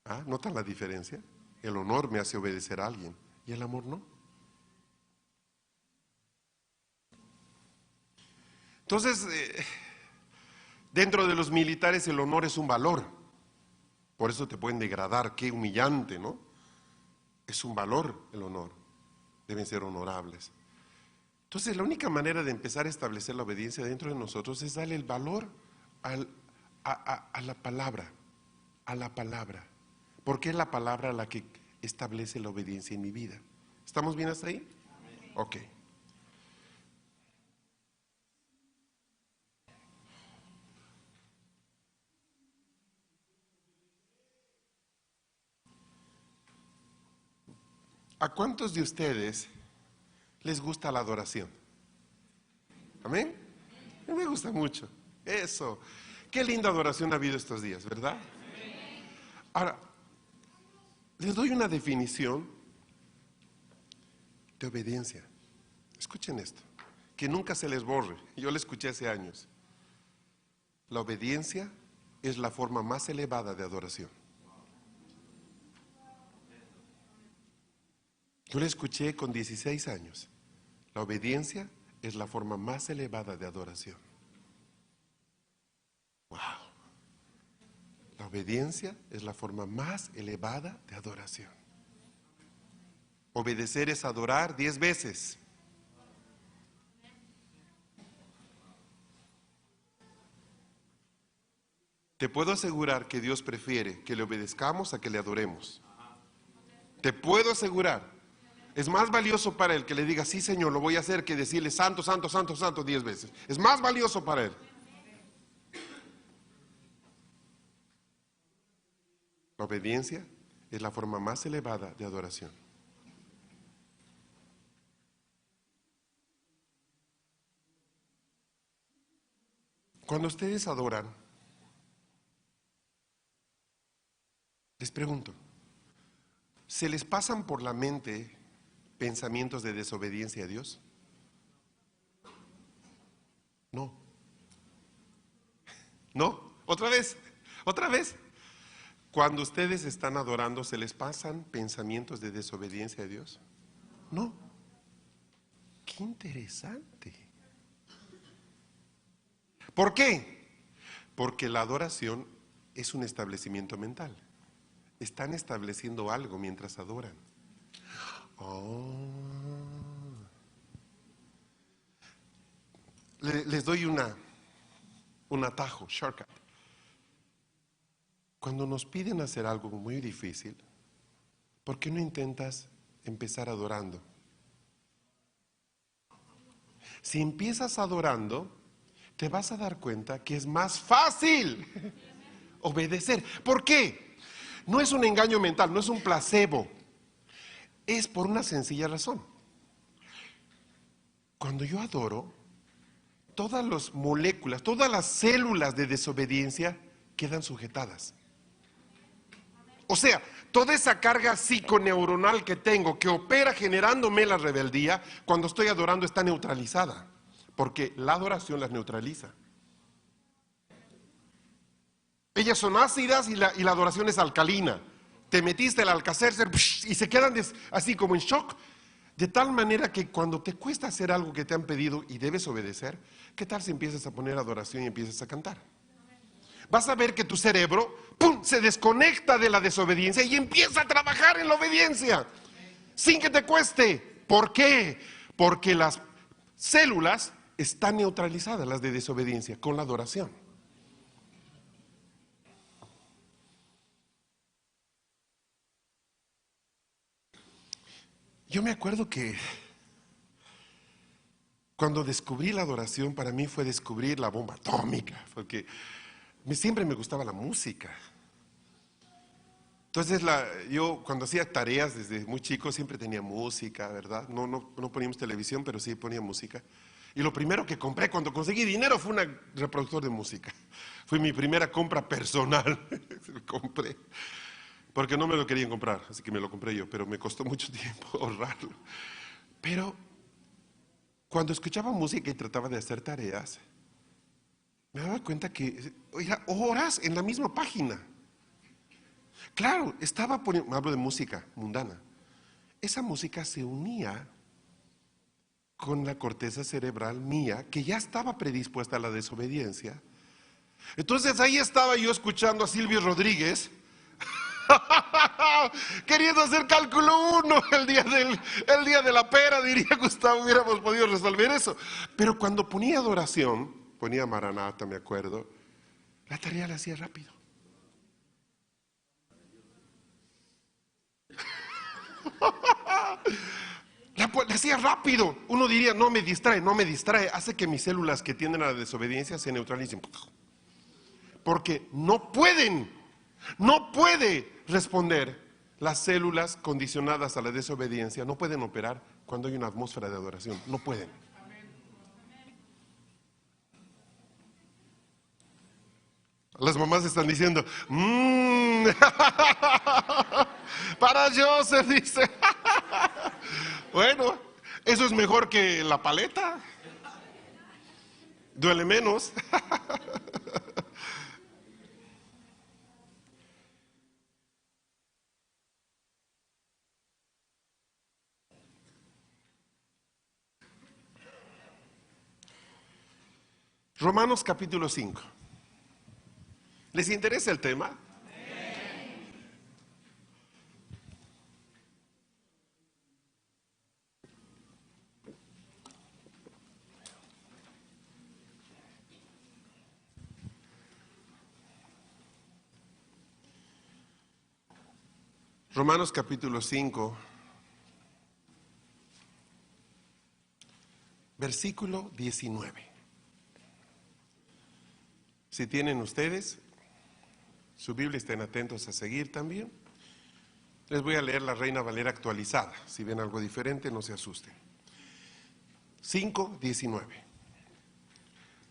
¿Ah? ¿Notan la diferencia? El honor me hace obedecer a alguien y el amor no. Entonces, dentro de los militares el honor es un valor. Por eso te pueden degradar, qué humillante, ¿no? Es un valor el honor. Deben ser honorables. Entonces, la única manera de empezar a establecer la obediencia dentro de nosotros es darle el valor a la palabra, a la palabra. Porque es la palabra la que establece la obediencia en mi vida. ¿Estamos bien hasta ahí? Ok. ¿A cuántos de ustedes les gusta la adoración? ¿Amén? A mí me gusta mucho. Eso. Qué linda adoración ha habido estos días, ¿verdad? Ahora, les doy una definición de obediencia. Escuchen esto, que nunca se les borre. Yo la escuché hace años. La obediencia es la forma más elevada de adoración. Yo la escuché con 16 años. La obediencia es la forma más elevada de adoración. Wow. La obediencia es la forma más elevada de adoración. Obedecer es adorar 10 veces. Te puedo asegurar que Dios prefiere que le obedezcamos a que le adoremos. Te puedo asegurar. Es más valioso para Él que le diga, sí Señor, lo voy a hacer, que decirle santo, santo, santo, santo 10 veces. Es más valioso para Él. La obediencia es la forma más elevada de adoración. Cuando ustedes adoran, les pregunto, ¿se les pasan por la mente pensamientos de desobediencia a Dios? No. ¿No? ¿Otra vez? ¿Otra vez? Cuando ustedes están adorando, ¿se les pasan pensamientos de desobediencia a Dios? No. Qué interesante. ¿Por qué? Porque la adoración es un establecimiento mental. Están estableciendo algo mientras adoran. Oh. Les doy un atajo, shortcut. Cuando nos piden hacer algo muy difícil, ¿por qué no intentas empezar adorando? Si empiezas adorando, te vas a dar cuenta que es más fácil obedecer. ¿Por qué? No es un engaño mental, no es un placebo. Es por una sencilla razón. Cuando yo adoro, todas las moléculas, todas las células de desobediencia quedan sujetadas. O sea, toda esa carga psiconeuronal que tengo, que opera generándome la rebeldía, cuando estoy adorando está neutralizada, porque la adoración las neutraliza. Ellas son ácidas y la adoración es alcalina. Te metiste el Alka-Seltzer y se quedan así como en shock, de tal manera que cuando te cuesta hacer algo que te han pedido y debes obedecer, ¿qué tal si empiezas a poner adoración y empiezas a cantar? Vas a ver que tu cerebro, ¡pum!, se desconecta de la desobediencia y empieza a trabajar en la obediencia, sin que te cueste. ¿Por qué? Porque las células están neutralizadas, las de desobediencia, con la adoración. Yo me acuerdo que cuando descubrí la adoración, para mí fue descubrir la bomba atómica, porque siempre me gustaba la música. Entonces, yo cuando hacía tareas desde muy chico siempre tenía música, ¿verdad? No poníamos televisión, pero sí ponía música. Y lo primero que compré cuando conseguí dinero fue un reproductor de música. Fue mi primera compra personal. Lo compré. Porque no me lo querían comprar, así que me lo compré yo, pero me costó mucho tiempo ahorrarlo. Pero cuando escuchaba música y trataba de hacer tareas, me daba cuenta que era horas en la misma página. Claro, estaba poniendo, hablo de música mundana. Esa música se unía con la corteza cerebral mía, que ya estaba predispuesta a la desobediencia. Entonces ahí estaba yo escuchando a Silvio Rodríguez, queriendo hacer cálculo 1 el día de la pera, diría Gustavo, hubiéramos podido resolver eso. Pero cuando ponía adoración, ponía Maranata, me acuerdo, la tarea la hacía rápido. La hacía rápido. Uno diría, no me distrae, no me distrae. Hace que mis células que tienden a la desobediencia se neutralicen. Porque no puede responder las células condicionadas a la desobediencia, no pueden operar cuando hay una atmósfera de adoración. No pueden. Las mamás están diciendo, para Joseph, dice. Bueno, eso es mejor que la paleta. Duele menos. Romanos capítulo 5. ¿Les interesa el tema? Romanos capítulo 5, versículo 19. Si tienen ustedes su Biblia, estén atentos a seguir también. Les voy a leer la Reina Valera actualizada. Si ven algo diferente, no se asusten. 5:19.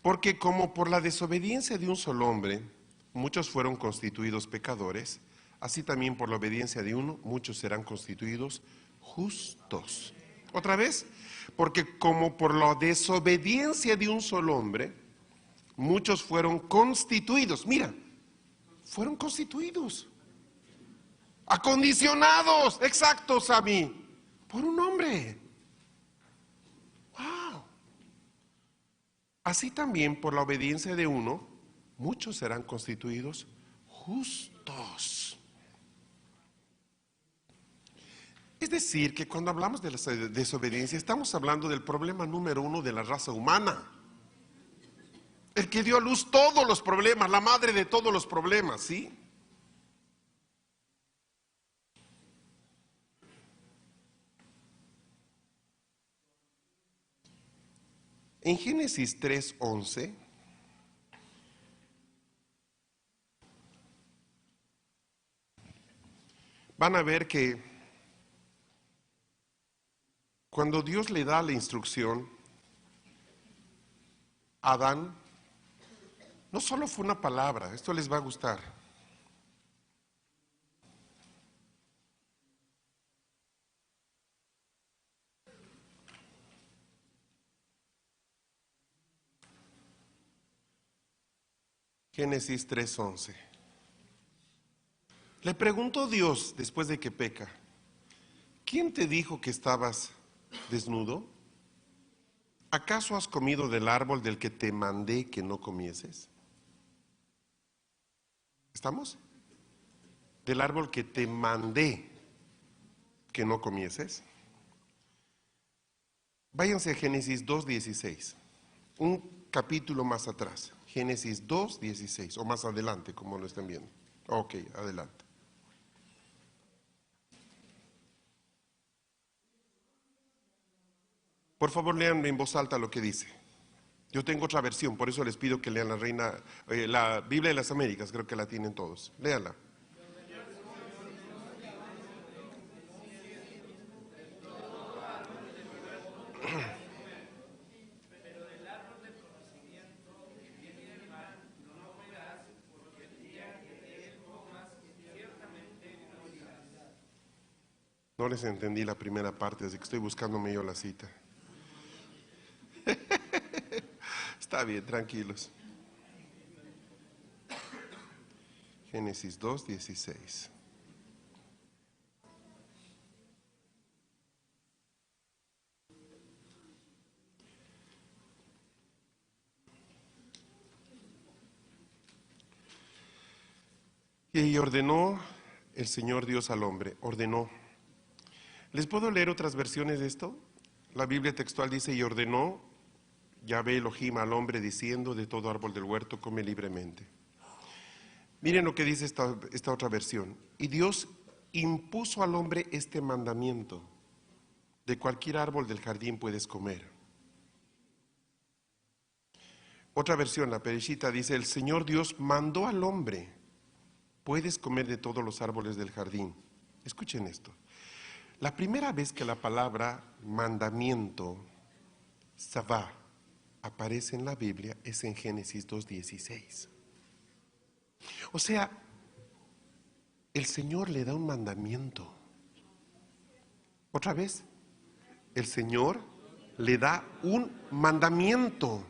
Porque como por la desobediencia de un solo hombre, muchos fueron constituidos pecadores, así también por la obediencia de uno, muchos serán constituidos justos. Otra vez, porque como por la desobediencia de un solo hombre, muchos fueron constituidos. Mira, fueron constituidos, acondicionados, exactos a mí, por un hombre. Wow. Así también por la obediencia de uno, muchos serán constituidos justos. Es decir, que cuando hablamos de la desobediencia, estamos hablando del problema número uno de la raza humana. El que dio a luz todos los problemas, la madre de todos los problemas, ¿sí? En Génesis 3:11 van a ver que cuando Dios le da la instrucción a Adán, no solo fue una palabra, esto les va a gustar. Génesis 3:11. Le preguntó Dios después de que peca, ¿quién te dijo que estabas desnudo? ¿Acaso has comido del árbol del que te mandé que no comieses? ¿Estamos? Del árbol que te mandé que no comieses. Váyanse a Génesis 2:16, un capítulo más atrás. Génesis 2:16, o más adelante, como lo están viendo. Ok, adelante. Por favor, lean en voz alta lo que dice. Yo tengo otra versión, por eso les pido que lean la Biblia de las Américas, creo que la tienen todos. Léanla. No les entendí la primera parte, así que estoy buscándome yo la cita. Está bien, tranquilos. Génesis 2:16. Y ordenó el Señor Dios al hombre, ordenó. ¿Les puedo leer otras versiones de esto? La Biblia textual dice, y ordenó Yahvé Elohim al hombre diciendo, de todo árbol del huerto come libremente. Miren lo que dice esta otra versión. Y Dios impuso al hombre este mandamiento, de cualquier árbol del jardín puedes comer. Otra versión, la Pereshita, dice, el Señor Dios mandó al hombre, puedes comer de todos los árboles del jardín. Escuchen esto. La primera vez que la palabra mandamiento, savá, aparece en la Biblia es en Génesis 2:16. O sea, el Señor le da un mandamiento. Otra vez, el Señor le da un mandamiento.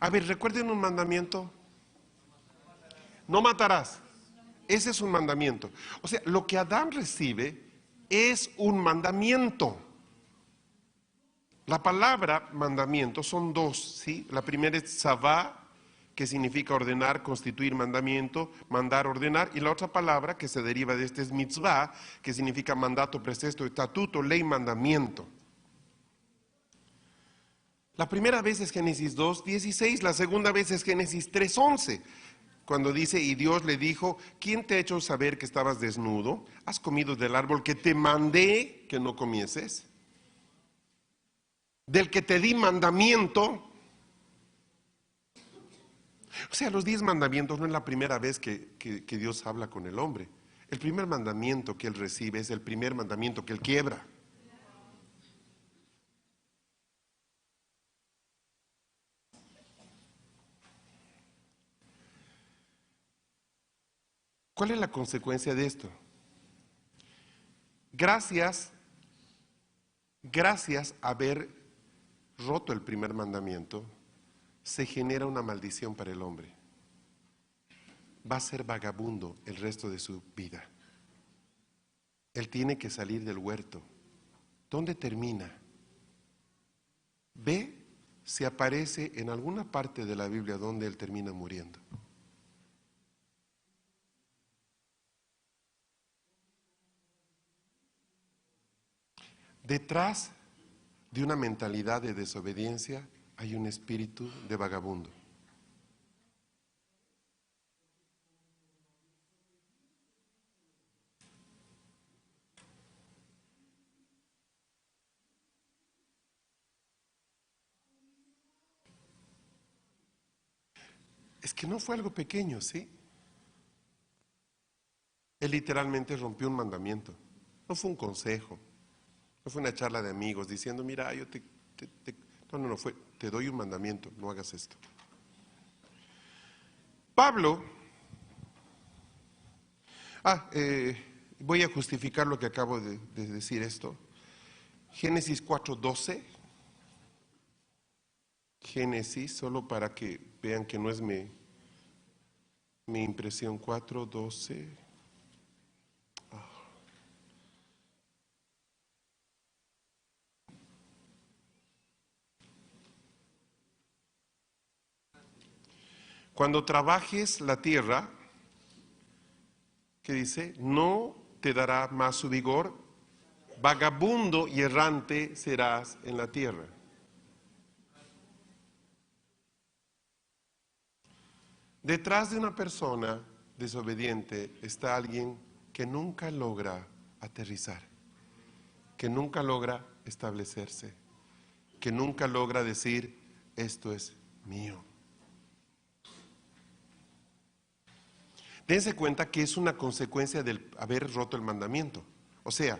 A ver, recuerden un mandamiento. No matarás. Ese es un mandamiento. O sea, lo que Adán recibe es un mandamiento. La palabra mandamiento son dos, ¿sí? La primera es savá que significa ordenar, constituir, mandamiento, mandar, ordenar, y la otra palabra que se deriva de este es mitzvah, que significa mandato, precepto, estatuto, ley, mandamiento. La primera vez es Génesis 2:16, la segunda vez es Génesis 3:11, cuando dice, y Dios le dijo, ¿quién te ha hecho saber que estabas desnudo? ¿Has comido del árbol que te mandé que no comieses? Del que te di mandamiento. O sea, los 10 mandamientos no es la primera vez que Dios habla con el hombre. El primer mandamiento que él recibe es el primer mandamiento que él quiebra. ¿Cuál es la consecuencia de esto? Gracias a haber roto el primer mandamiento, se genera una maldición para el hombre. Va a ser vagabundo el resto de su vida. Él tiene que salir del huerto. ¿Dónde termina? Ve si aparece en alguna parte de la Biblia donde él termina muriendo. Detrás de una mentalidad de desobediencia hay un espíritu de vagabundo. Es que no fue algo pequeño, ¿sí? Él literalmente rompió un mandamiento. No fue un consejo, no fue una charla de amigos diciendo, mira, yo no, fue, te doy un mandamiento, no hagas esto. Pablo, voy a justificar lo que acabo de decir esto. Génesis 4:12. Génesis, solo para que vean que no es mi impresión, 4:12. Cuando trabajes la tierra, ¿qué dice? No te dará más su vigor, vagabundo y errante serás en la tierra. Detrás de una persona desobediente está alguien que nunca logra aterrizar, que nunca logra establecerse, que nunca logra decir, esto es mío. Dense cuenta que es una consecuencia del haber roto el mandamiento. O sea,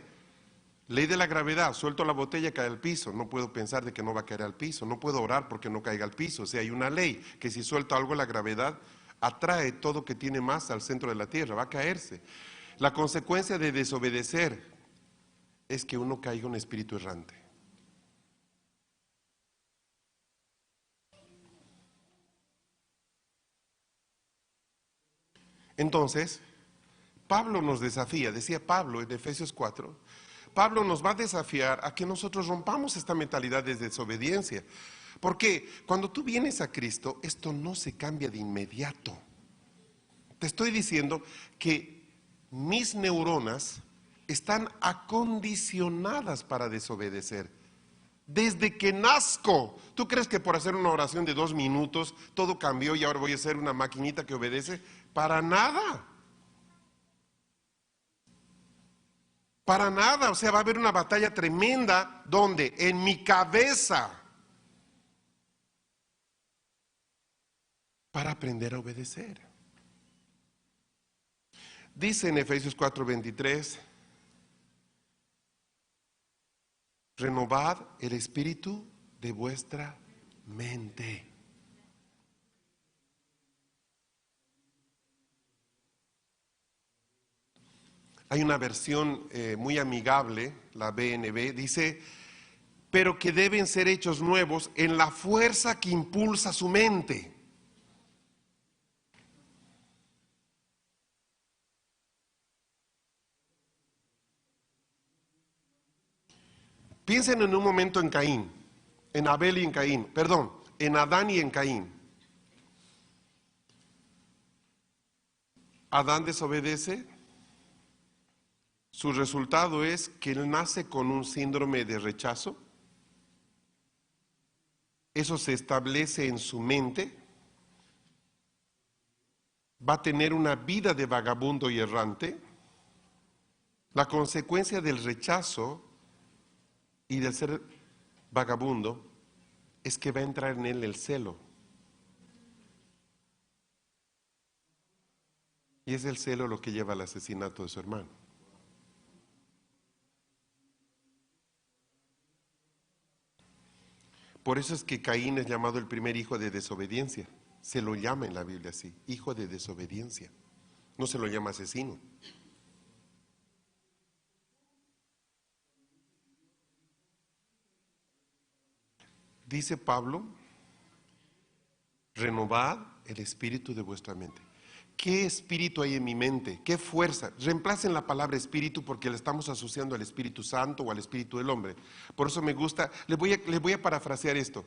ley de la gravedad, suelto la botella, cae al piso. No puedo pensar de que no va a caer al piso. No puedo orar porque no caiga al piso. O sea, hay una ley que si suelto algo, la gravedad atrae todo que tiene masa al centro de la tierra, va a caerse. La consecuencia de desobedecer es que uno caiga en un espíritu errante. Entonces, Pablo nos desafía, decía Pablo en Efesios 4, Pablo nos va a desafiar a que nosotros rompamos esta mentalidad de desobediencia. Porque cuando tú vienes a Cristo, esto no se cambia de inmediato. Te estoy diciendo que mis neuronas están acondicionadas para desobedecer. Desde que nazco, ¿tú crees que por hacer una oración de 2 minutos todo cambió y ahora voy a ser una maquinita que obedece? Para nada. Para nada, o sea, va a haber una batalla tremenda, ¿dónde? En mi cabeza, para aprender a obedecer. Dice en Efesios 4:23, renovad el espíritu de vuestra mente. Hay una versión muy amigable, la BNB, dice, pero que deben ser hechos nuevos en la fuerza que impulsa su mente. Piensen en un momento en Caín, en Abel y en Caín, perdón, en Adán y en Caín. Adán desobedece, su resultado es que él nace con un síndrome de rechazo, eso se establece en su mente, va a tener una vida de vagabundo y errante. La consecuencia del rechazo y del ser vagabundo es que va a entrar en él el celo. Y es el celo lo que lleva al asesinato de su hermano. Por eso es que Caín es llamado el primer hijo de desobediencia. Se lo llama en la Biblia así, hijo de desobediencia. No se lo llama asesino. Dice Pablo, renovad el espíritu de vuestra mente. ¿Qué espíritu hay en mi mente? ¿Qué fuerza? Reemplacen la palabra espíritu porque la estamos asociando al Espíritu Santo o al espíritu del hombre. Por eso me gusta, les voy a parafrasear esto.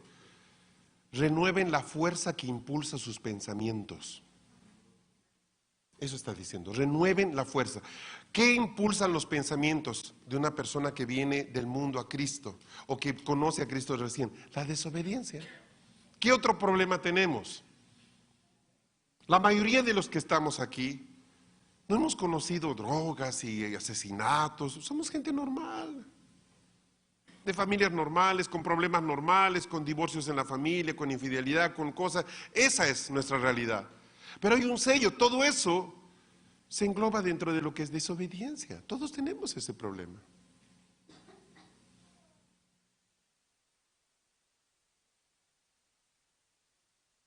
Renueven la fuerza que impulsa sus pensamientos. Eso está diciendo, renueven la fuerza. ¿Qué impulsan los pensamientos de una persona que viene del mundo a Cristo o que conoce a Cristo recién? La desobediencia. ¿Qué otro problema tenemos? La mayoría de los que estamos aquí no hemos conocido drogas y asesinatos, somos gente normal, de familias normales, con problemas normales, con divorcios en la familia, con infidelidad, con cosas. Esa es nuestra realidad. Pero hay un sello, todo eso se engloba dentro de lo que es desobediencia. Todos tenemos ese problema.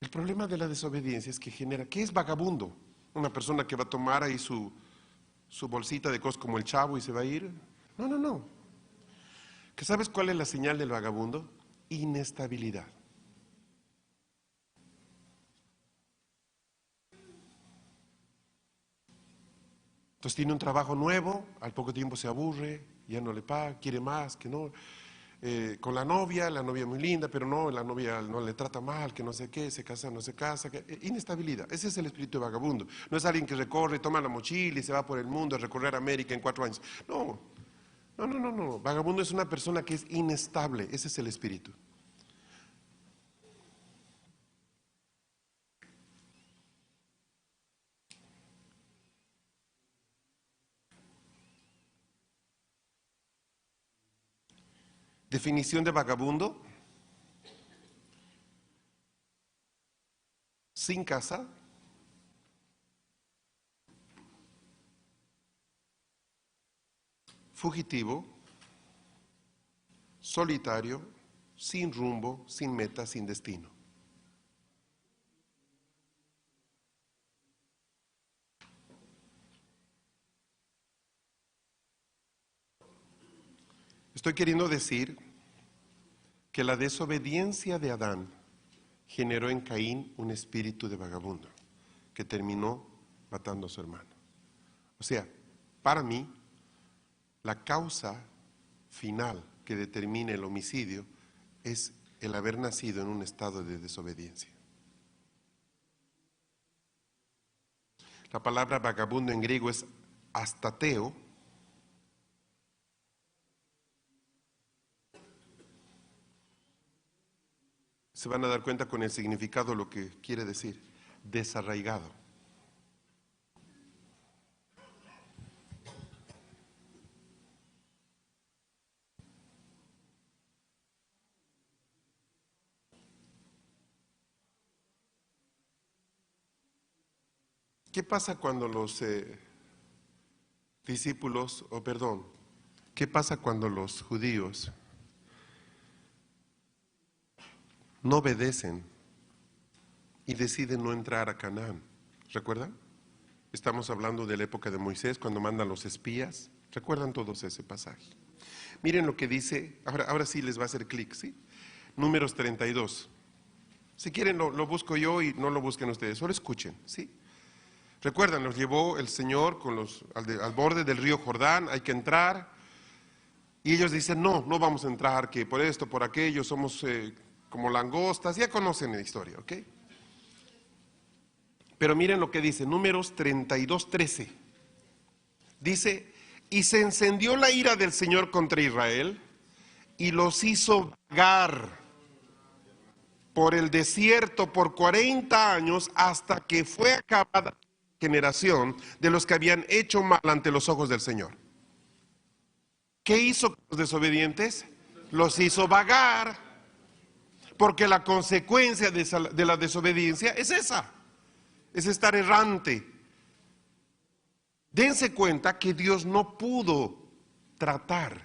El problema de la desobediencia es que genera, ¿qué es vagabundo? Una persona que va a tomar ahí su bolsita de cosas como el Chavo y se va a ir. No, no, no. ¿Que sabes cuál es la señal del vagabundo? Inestabilidad. Entonces tiene un trabajo nuevo, al poco tiempo se aburre, ya no le paga, quiere más, que no. Con la novia muy linda, pero no, la novia no le trata mal, que no sé qué, se casa, no se casa. Inestabilidad, ese es el espíritu de vagabundo. No es alguien que recorre, toma la mochila y se va por el mundo a recorrer América en 4 años. No, no, no, no, no. Vagabundo es una persona que es inestable, ese es el espíritu. Definición de vagabundo: sin casa, fugitivo, solitario, sin rumbo, sin meta, sin destino. Estoy queriendo decir que la desobediencia de Adán generó en Caín un espíritu de vagabundo que terminó matando a su hermano. O sea, para mí, la causa final que determina el homicidio es el haber nacido en un estado de desobediencia. La palabra vagabundo en griego es astateo. Se van a dar cuenta con el significado lo que quiere decir: desarraigado. ¿Qué pasa cuando los discípulos, o perdón, qué pasa cuando los judíos no obedecen y deciden no entrar a Canaán? ¿Recuerdan? Estamos hablando de la época de Moisés, cuando mandan los espías. ¿Recuerdan todos ese pasaje? Miren lo que dice, ahora sí les va a hacer clic, ¿sí? Números 32. Si quieren lo busco yo y no lo busquen ustedes, solo escuchen, ¿sí? Recuerdan, los llevó el Señor al borde del río Jordán, hay que entrar. Y ellos dicen, no, no vamos a entrar, que por esto, por aquello, somos como langostas. Ya conocen la historia, ¿ok? Pero miren lo que dice, Números 32:13. Dice, y se encendió la ira del Señor contra Israel y los hizo vagar por el desierto por 40 años hasta que fue acabada la generación de los que habían hecho mal ante los ojos del Señor. ¿Qué hizo con los desobedientes? Los hizo vagar, porque la consecuencia de la desobediencia es esa, es estar errante. Dense cuenta que Dios no pudo tratar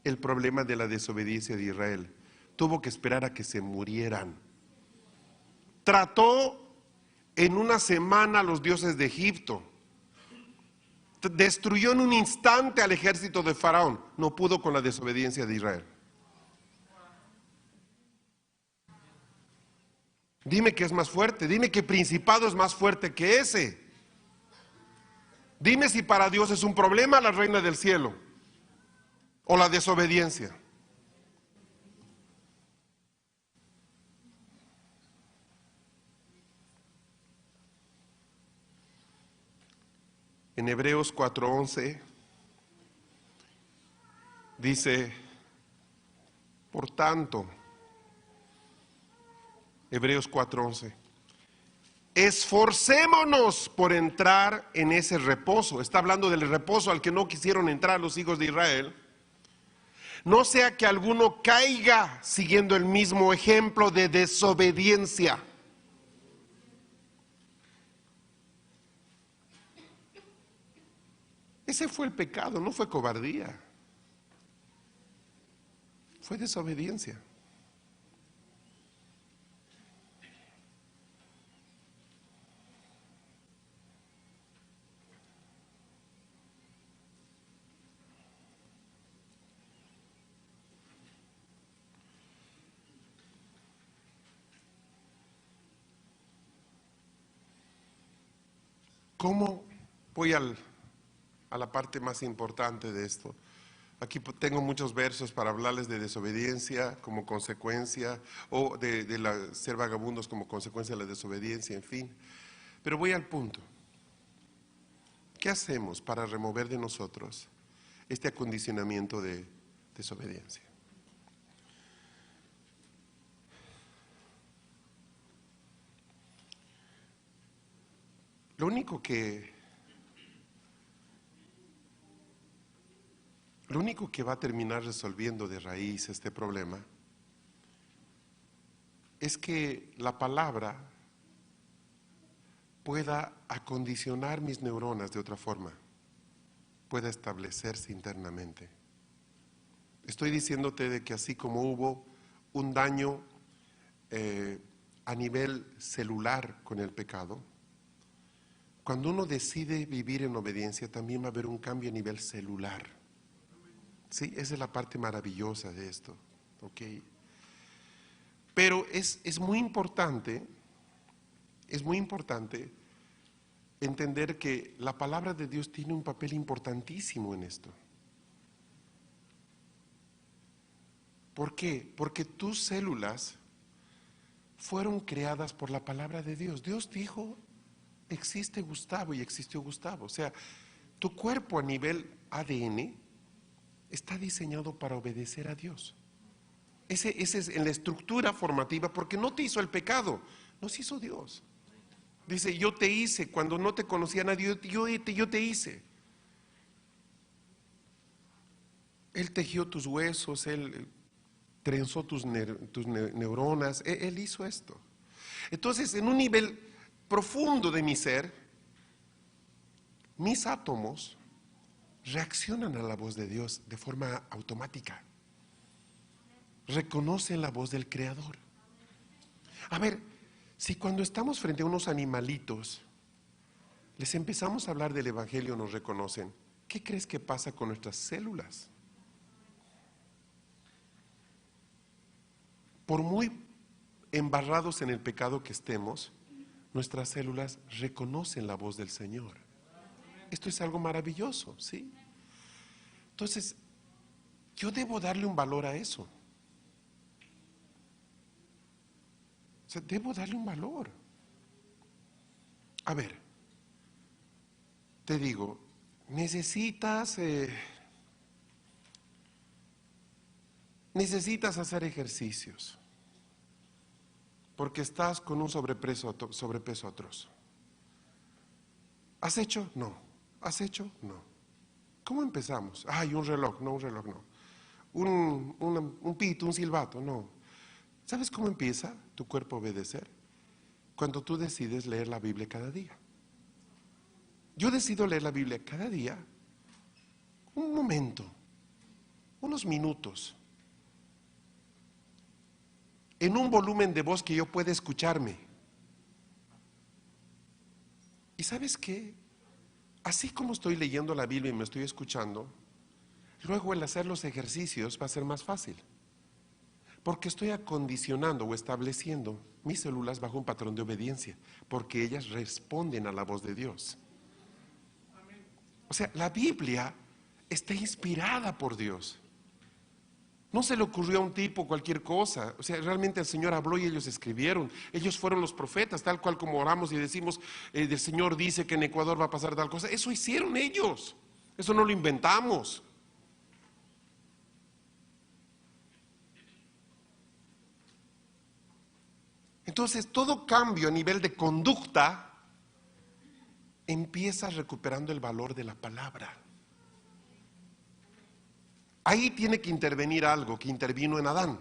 el problema de la desobediencia de Israel. Tuvo que esperar a que se murieran. Trató en una semana a los dioses de Egipto. Destruyó en un instante al ejército de Faraón. No pudo con la desobediencia de Israel. Dime que es más fuerte. Dime que principado es más fuerte que ese. Dime si para Dios es un problema la reina del cielo o la desobediencia. En Hebreos 4:11 dice, por tanto, Hebreos 4:11, esforcémonos por entrar en ese reposo. Está hablando del reposo al que no quisieron entrar los hijos de Israel. No sea que alguno caiga siguiendo el mismo ejemplo de desobediencia. Ese fue el pecado, no fue cobardía. Fue desobediencia. ¿Cómo? Voy a la parte más importante de esto. Aquí tengo muchos versos para hablarles de desobediencia como consecuencia, o de ser vagabundos como consecuencia de la desobediencia, en fin. Pero voy al punto. ¿Qué hacemos para remover de nosotros este acondicionamiento de desobediencia? Lo único que va a terminar resolviendo de raíz este problema es que la palabra pueda acondicionar mis neuronas de otra forma, pueda establecerse internamente. Estoy diciéndote de que así como hubo un daño a nivel celular con el pecado, cuando uno decide vivir en obediencia también va a haber un cambio a nivel celular. Sí, esa es la parte maravillosa de esto, ¿ok? Pero es muy importante entender que la palabra de Dios tiene un papel importantísimo en esto. ¿Por qué? Porque tus células fueron creadas por la palabra de Dios. Dios dijo, existe Gustavo y existió Gustavo. O sea, tu cuerpo a nivel ADN está diseñado para obedecer a Dios. Ese es en la estructura formativa, porque no te hizo el pecado, nos hizo Dios. Dice, yo te hice, cuando no te conocía nadie, yo te hice. Él tejió tus huesos, Él trenzó tus neuronas, Él hizo esto. Entonces, en un nivel profundo de mi ser, mis átomos reaccionan a la voz de Dios de forma automática. Reconocen la voz del Creador. A ver, si cuando estamos frente a unos animalitos, les empezamos a hablar del Evangelio, nos reconocen, ¿qué crees que pasa con nuestras células? Por muy embarrados en el pecado que estemos, nuestras células reconocen la voz del Señor. Esto es algo maravilloso, ¿sí? Entonces, yo debo darle un valor a eso. O sea, debo darle un valor. A ver, te digo, necesitas hacer ejercicios porque estás con un sobrepeso atroz. ¿Has hecho? No. ¿Has hecho? No. ¿Cómo empezamos? Ay, un reloj no. Un pito, un silbato, no. ¿Sabes cómo empieza tu cuerpo a obedecer? Cuando tú decides leer la Biblia cada día. Yo decido leer la Biblia cada día, un momento, unos minutos, en un volumen de voz que yo pueda escucharme. ¿Y sabes qué? Así como estoy leyendo la Biblia y me estoy escuchando, luego el hacer los ejercicios va a ser más fácil. Porque estoy acondicionando o estableciendo mis células bajo un patrón de obediencia, porque ellas responden a la voz de Dios. O sea, la Biblia está inspirada por Dios. No se le ocurrió a un tipo cualquier cosa. O sea, realmente el Señor habló y ellos escribieron. Ellos fueron los profetas, tal cual como oramos y decimos, el Señor dice que en Ecuador va a pasar tal cosa. Eso hicieron ellos. Eso no lo inventamos. Entonces, todo cambio a nivel de conducta empieza recuperando el valor de la palabra. Ahí tiene que intervenir algo que intervino en Adán: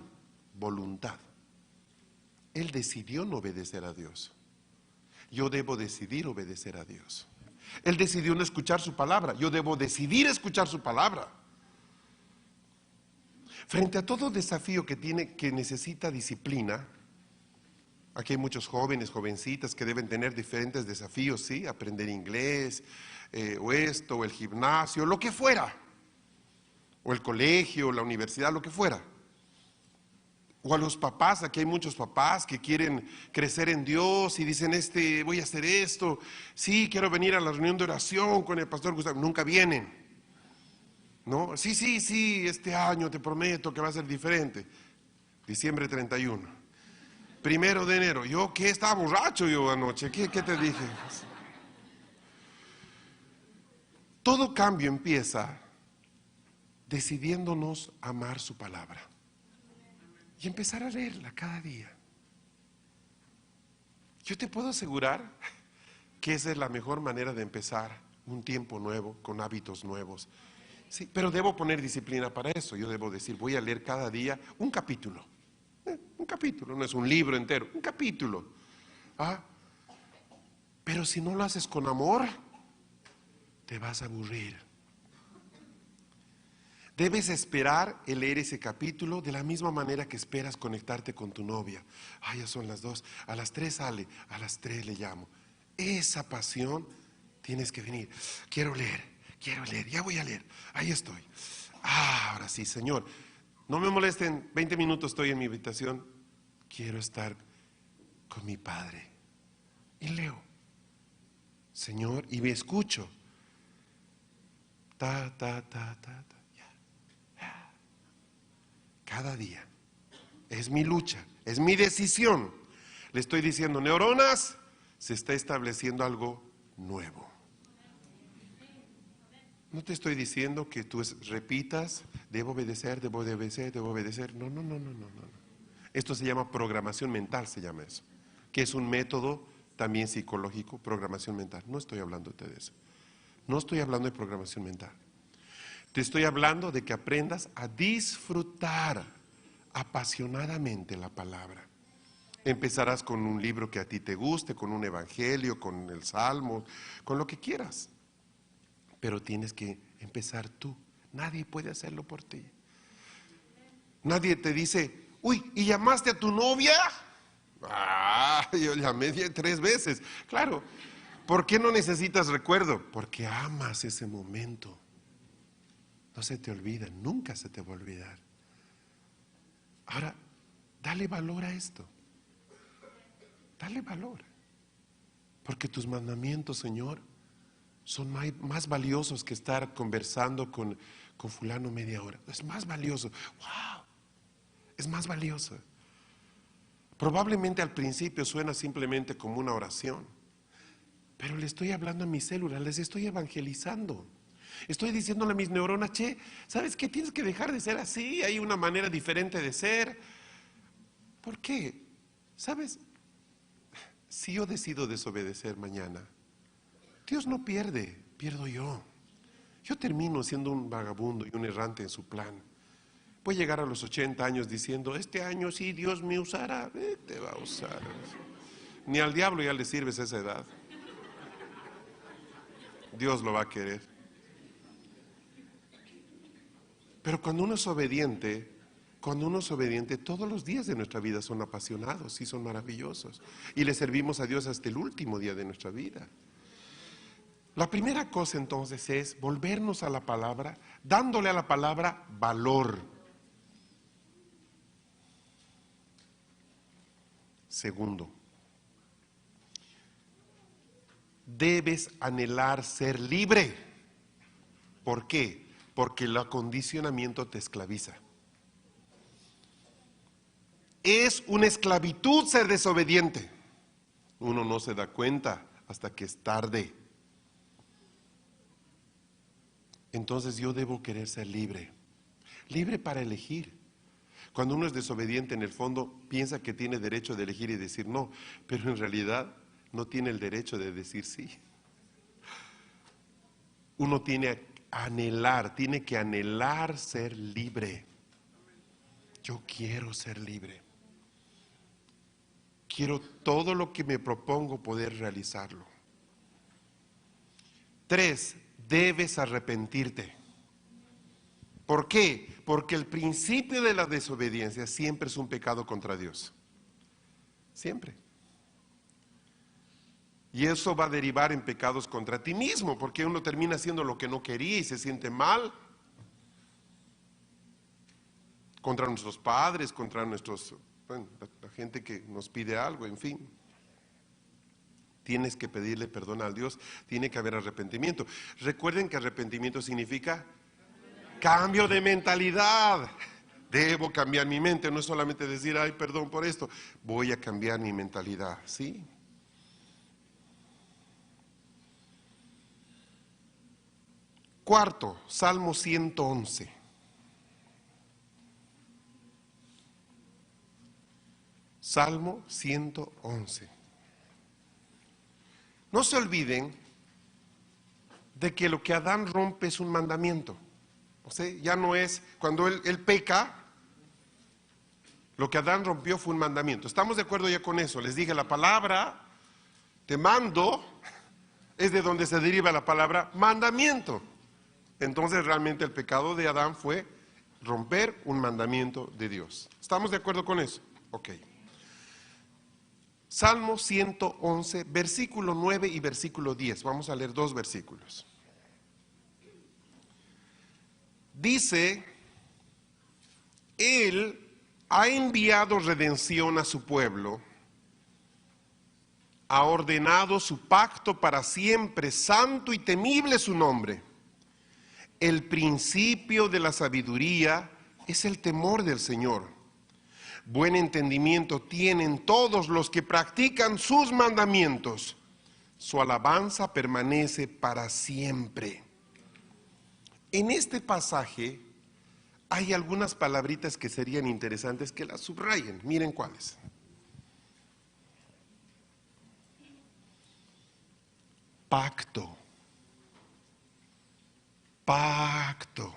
voluntad. Él decidió no obedecer a Dios. Yo debo decidir obedecer a Dios. Él decidió no escuchar su palabra. Yo debo decidir escuchar su palabra. Frente a todo desafío que necesita disciplina, aquí hay muchos jóvenes, jovencitas que deben tener diferentes desafíos, ¿sí? Aprender inglés, o esto, o el gimnasio, lo que fuera. O el colegio, la universidad, lo que fuera. O a los papás, aquí hay muchos papás que quieren crecer en Dios y dicen, voy a hacer esto, sí, quiero venir a la reunión de oración con el pastor Gustavo. Nunca vienen, ¿no? Sí, este año te prometo que va a ser diferente. Diciembre 31. 1 de enero. ¿Yo qué? Estaba borracho yo anoche. ¿Qué te dije? Todo cambio empieza decidiéndonos amar su palabra y empezar a leerla cada día. Yo te puedo asegurar que esa es la mejor manera de empezar un tiempo nuevo, con hábitos nuevos. Sí, pero debo poner disciplina para eso. Yo debo decir, voy a leer cada día un capítulo. Un capítulo, no es un libro entero, un capítulo. Pero si no lo haces con amor, te vas a aburrir. Debes esperar el leer ese capítulo de la misma manera que esperas conectarte con tu novia. Ya son las 2, a las 3 sale, a las 3 le llamo. Esa pasión tienes que venir. Quiero leer, ya voy a leer. Ahí estoy. Ahora sí, Señor, no me molesten, 20 minutos estoy en mi habitación. Quiero estar con mi Padre. Y leo, Señor, y me escucho. Ta. Cada día. Es mi lucha, es mi decisión. Le estoy diciendo, neuronas, se está estableciendo algo nuevo. No te estoy diciendo que tú repitas, debo obedecer. No. Esto se llama programación mental, se llama eso. Que es un método también psicológico, programación mental. No estoy hablándote de eso. No estoy hablando de programación mental. Te estoy hablando de que aprendas a disfrutar apasionadamente la palabra. Empezarás con un libro que a ti te guste, con un evangelio, con el salmo, con lo que quieras. Pero tienes que empezar tú. Nadie puede hacerlo por ti. Nadie te dice, uy, ¿y llamaste a tu novia? Yo llamé 3 veces. Claro, ¿por qué no necesitas recuerdo? Porque amas ese momento. No se te olvida, nunca se te va a olvidar. Ahora, dale valor a esto. Dale valor. Porque tus mandamientos, Señor, son más valiosos que estar conversando con fulano media hora. Es más valioso. ¡Wow! Es más valioso. Probablemente al principio suena simplemente como una oración, pero le estoy hablando a mis células, les estoy evangelizando. Estoy diciéndole a mis neuronas, che, ¿sabes qué? Tienes que dejar de ser así, hay una manera diferente de ser. ¿Por qué? ¿Sabes? Si yo decido desobedecer mañana, Dios no pierde, pierdo yo. Yo termino siendo un vagabundo y un errante en su plan. Voy a llegar a los 80 años diciendo, este año sí Dios me usará. Te va a usar. Ni al diablo ya le sirves a esa edad. Dios lo va a querer. Pero cuando uno es obediente, todos los días de nuestra vida son apasionados y son maravillosos. Y le servimos a Dios hasta el último día de nuestra vida. La primera cosa entonces es volvernos a la palabra, dándole a la palabra valor. Segundo, debes anhelar ser libre. ¿Por qué? Porque el acondicionamiento te esclaviza. Es una esclavitud ser desobediente. Uno no se da cuenta hasta que es tarde. Entonces yo debo querer ser libre. Libre para elegir. Cuando uno es desobediente, en el fondo piensa que tiene derecho de elegir y decir no, pero en realidad no tiene el derecho de decir sí. Uno tiene que anhelar ser libre. Yo quiero ser libre. Quiero todo lo que me propongo poder realizarlo. 3, debes arrepentirte. ¿Por qué? Porque el principio de la desobediencia siempre es un pecado contra Dios. Siempre. Y eso va a derivar en pecados contra ti mismo, porque uno termina haciendo lo que no quería y se siente mal. Contra nuestros padres, contra la gente que nos pide algo, en fin. Tienes que pedirle perdón a Dios, tiene que haber arrepentimiento. Recuerden que arrepentimiento significa cambio de mentalidad. Debo cambiar mi mente, no es solamente decir, ay, perdón por esto. Voy a cambiar mi mentalidad, ¿sí? Cuarto, Salmo 111. Salmo 111. No se olviden de que lo que Adán rompe es un mandamiento. O sea, ya no es, cuando él peca, lo que Adán rompió fue un mandamiento. ¿Estamos de acuerdo ya con eso? Les dije, la palabra, te mando, es de donde se deriva la palabra mandamiento. Entonces realmente el pecado de Adán fue romper un mandamiento de Dios. ¿Estamos de acuerdo con eso? Ok. Salmo 111, versículo 9 y versículo 10. Vamos a leer 2 versículos. Dice, Él ha enviado redención a su pueblo, ha ordenado su pacto para siempre, santo y temible su nombre. El principio de la sabiduría es el temor del Señor. Buen entendimiento tienen todos los que practican sus mandamientos. Su alabanza permanece para siempre. En este pasaje hay algunas palabritas que serían interesantes que las subrayen. Miren cuáles. Pacto. Pacto.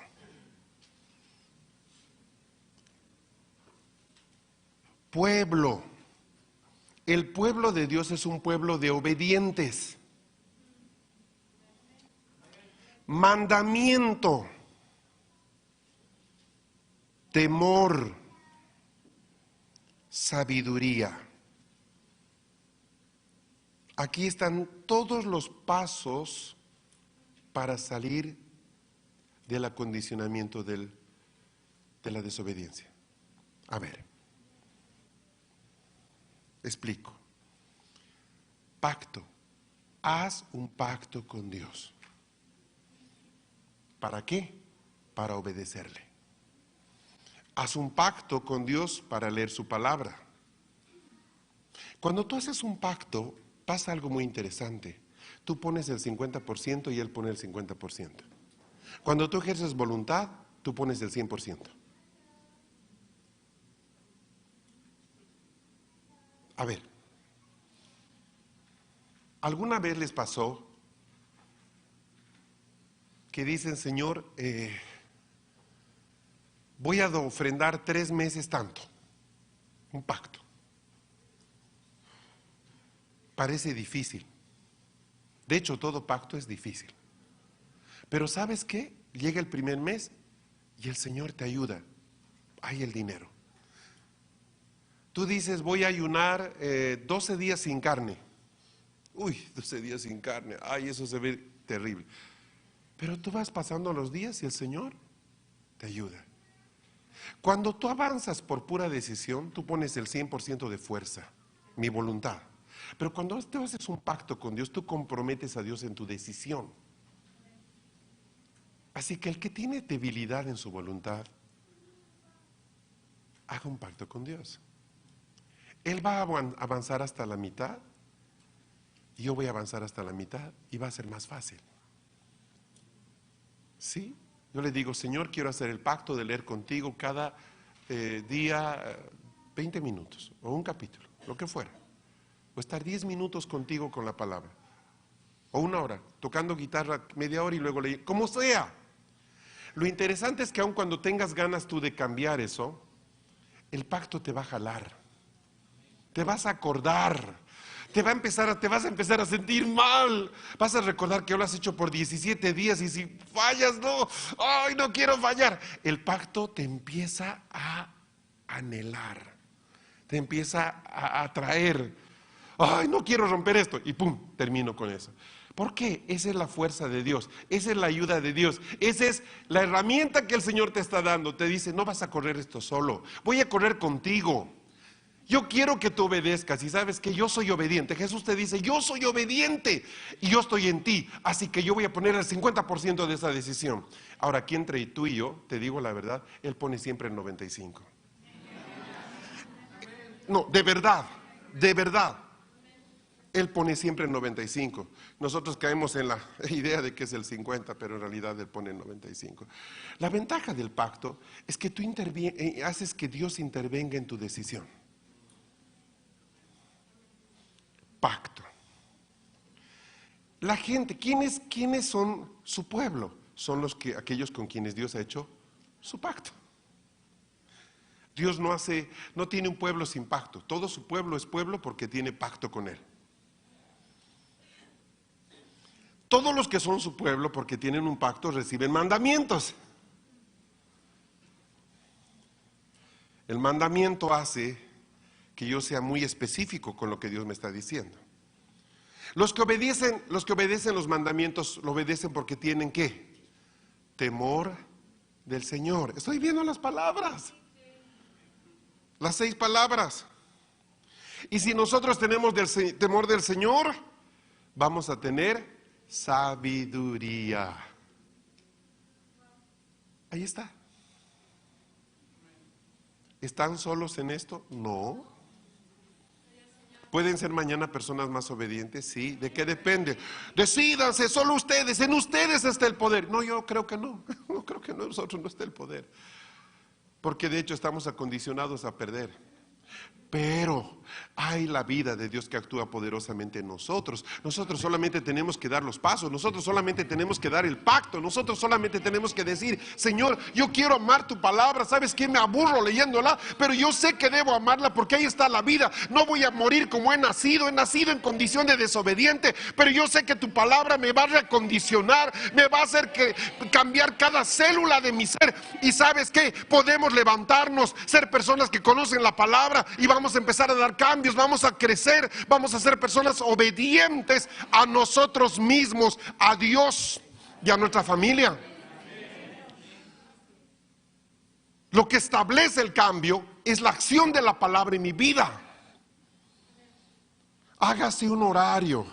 Pueblo. El pueblo de Dios es un pueblo de obedientes. Mandamiento. Temor. Sabiduría. Aquí están todos los pasos para salir del acondicionamiento de la desobediencia. A ver, explico. Pacto. Haz un pacto con Dios. ¿Para qué? Para obedecerle. Haz un pacto con Dios para leer su palabra. Cuando tú haces un pacto, pasa algo muy interesante. tú pones el 50% y Él pone el 50%. Cuando tú ejerces voluntad, tú pones el 100%. A ver, ¿alguna vez les pasó que dicen, Señor, voy a ofrendar 3 meses tanto? Un pacto. Parece difícil. De hecho, todo pacto es difícil. Pero ¿sabes qué? Llega el primer mes y el Señor te ayuda. Hay el dinero. Tú dices, voy a ayunar 12 días sin carne. Uy, 12 días sin carne. Ay, eso se ve terrible. Pero tú vas pasando los días y el Señor te ayuda. Cuando tú avanzas por pura decisión, tú pones el 100% de fuerza, mi voluntad. Pero cuando tú haces un pacto con Dios, tú comprometes a Dios en tu decisión. Así que el que tiene debilidad en su voluntad, haga un pacto con Dios. Él va a avanzar hasta la mitad, y yo voy a avanzar hasta la mitad, y va a ser más fácil. ¿Sí? Yo le digo, Señor, quiero hacer el pacto de leer contigo cada día 20 minutos, o un capítulo, lo que fuera. O estar 10 minutos contigo con la palabra. O 1 hora, tocando guitarra media hora y luego leyendo, como sea. Lo interesante es que aun cuando tengas ganas tú de cambiar eso, el pacto te va a jalar. Te vas a acordar. Te vas a empezar a sentir mal. Vas a recordar que lo has hecho por 17 días y si fallas, no, ay, no quiero fallar. El pacto te empieza a anhelar. Te empieza a atraer. Ay, no quiero romper esto. Y pum, termino con eso. ¿Por qué? Esa es la fuerza de Dios. Esa es la ayuda de Dios. Esa es la herramienta que el Señor te está dando. Te dice, no vas a correr esto solo. Voy a correr contigo. Yo quiero que tú obedezcas. Y sabes que yo soy obediente. Jesús te dice, yo soy obediente. Y yo estoy en ti. Así que yo voy a poner el 50% de esa decisión. Ahora, aquí entre tú y yo, te digo la verdad, Él pone siempre el 95%. No, de verdad. De verdad. Él pone siempre el 95. Nosotros caemos en la idea de que es el 50, pero en realidad Él pone el 95. La ventaja del pacto es que tú haces que Dios intervenga en tu decisión. Pacto. La gente, ¿quiénes son su pueblo? Son aquellos con quienes Dios ha hecho su pacto. Dios no tiene un pueblo sin pacto. Todo su pueblo es pueblo porque tiene pacto con Él. Todos los que son su pueblo porque tienen un pacto reciben mandamientos. El mandamiento hace que yo sea muy específico con lo que Dios me está diciendo. Los que obedecen los mandamientos, lo obedecen porque tienen ¿qué? Temor del Señor. Estoy viendo las palabras. Las 6 palabras. Y si nosotros tenemos temor del Señor, vamos a tener sabiduría. Ahí está. ¿Están solos en esto? No. ¿Pueden ser mañana personas más obedientes? Sí. ¿De qué depende? Decídanse, solo ustedes. En ustedes está el poder. No, yo creo que no. No creo que en nosotros no esté el poder. Porque de hecho estamos acondicionados a perder. Pero hay la vida de Dios que actúa poderosamente en nosotros. Nosotros solamente tenemos que dar los pasos. Nosotros solamente tenemos que dar el pacto. Nosotros solamente tenemos que decir, Señor, yo quiero amar tu palabra. ¿Sabes qué? Me aburro leyéndola, pero yo sé que debo amarla porque ahí está la vida. No voy a morir como he nacido en condición de desobediente, pero yo sé que tu palabra me va a recondicionar, me va a hacer cambiar cada célula de mi ser. Y ¿sabes qué? Podemos levantarnos, ser personas que conocen la palabra y vamos a empezar a dar cambios, vamos a crecer, vamos a ser personas obedientes a nosotros mismos, a Dios y a nuestra familia. Lo que establece el cambio es la acción de la palabra en mi vida. Hágase un horario,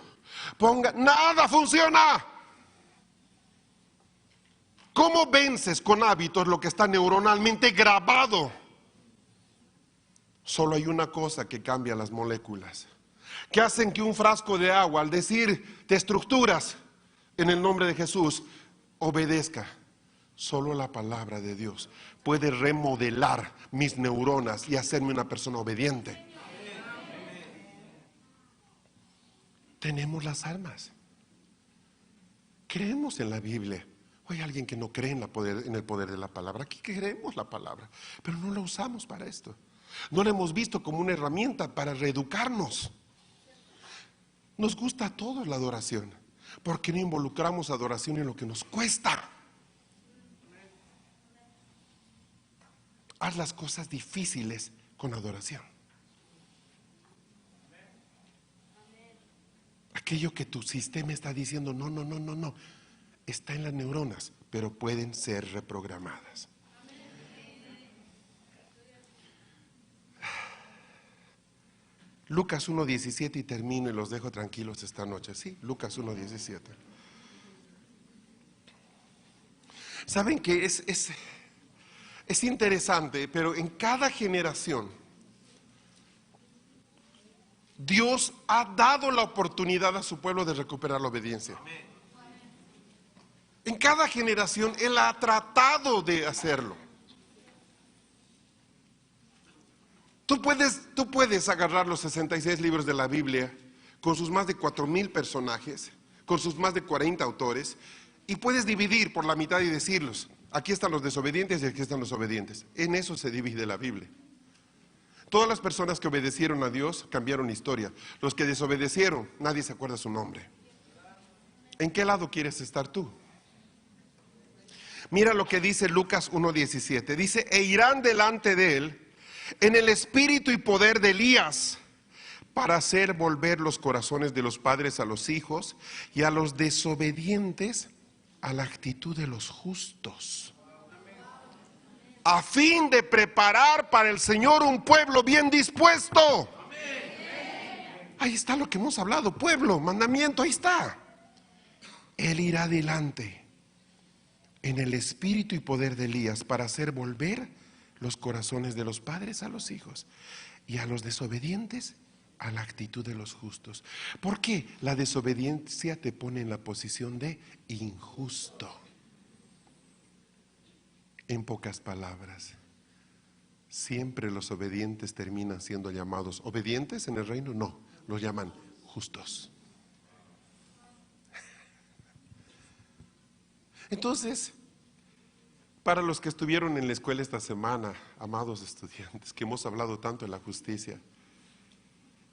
nada funciona. ¿Cómo vences con hábitos lo que está neuronalmente grabado? Solo hay una cosa que cambia las moléculas. que hacen que un frasco de agua, al decir te estructuras en el nombre de Jesús, obedezca. Solo la palabra de Dios puede remodelar mis neuronas y hacerme una persona obediente. Tenemos las armas. Creemos en la Biblia. Hay alguien que no cree en el poder de la palabra. Aquí creemos la palabra, pero no la usamos para esto. No la hemos visto como una herramienta para reeducarnos. Nos gusta a todos la adoración. ¿Por qué no involucramos adoración en lo que nos cuesta? Haz las cosas difíciles con adoración. Aquello que tu sistema está diciendo, no, está en las neuronas, pero pueden ser reprogramadas. Lucas 1:17 y termino y los dejo tranquilos esta noche. Sí, Lucas 1:17. Saben que es interesante, pero en cada generación Dios ha dado la oportunidad a su pueblo de recuperar la obediencia. En cada generación Él ha tratado de hacerlo. Tú puedes agarrar los 66 libros de la Biblia con sus más de 4,000 personajes, con sus más de 40 autores, y puedes dividir por la mitad y decirlos, aquí están los desobedientes y aquí están los obedientes. En eso se divide la Biblia. Todas las personas que obedecieron a Dios cambiaron historia. Los que desobedecieron, nadie se acuerda su nombre. ¿En qué lado quieres estar tú? Mira lo que dice Lucas 1:17. Dice, e irán delante de él en el espíritu y poder de Elías, para hacer volver los corazones de los padres a los hijos y a los desobedientes a la actitud de los justos, a fin de preparar para el Señor un pueblo bien dispuesto. Ahí está lo que hemos hablado, pueblo, mandamiento, ahí está. Él irá adelante en el espíritu y poder de Elías para hacer volver los corazones de los padres a los hijos y a los desobedientes a la actitud de los justos. ¿Por qué? La desobediencia te pone en la posición de injusto. En pocas palabras, siempre los obedientes terminan siendo llamados obedientes en el reino, no, los llaman justos. Entonces, para los que estuvieron en la escuela esta semana, amados estudiantes, que hemos hablado tanto de la justicia,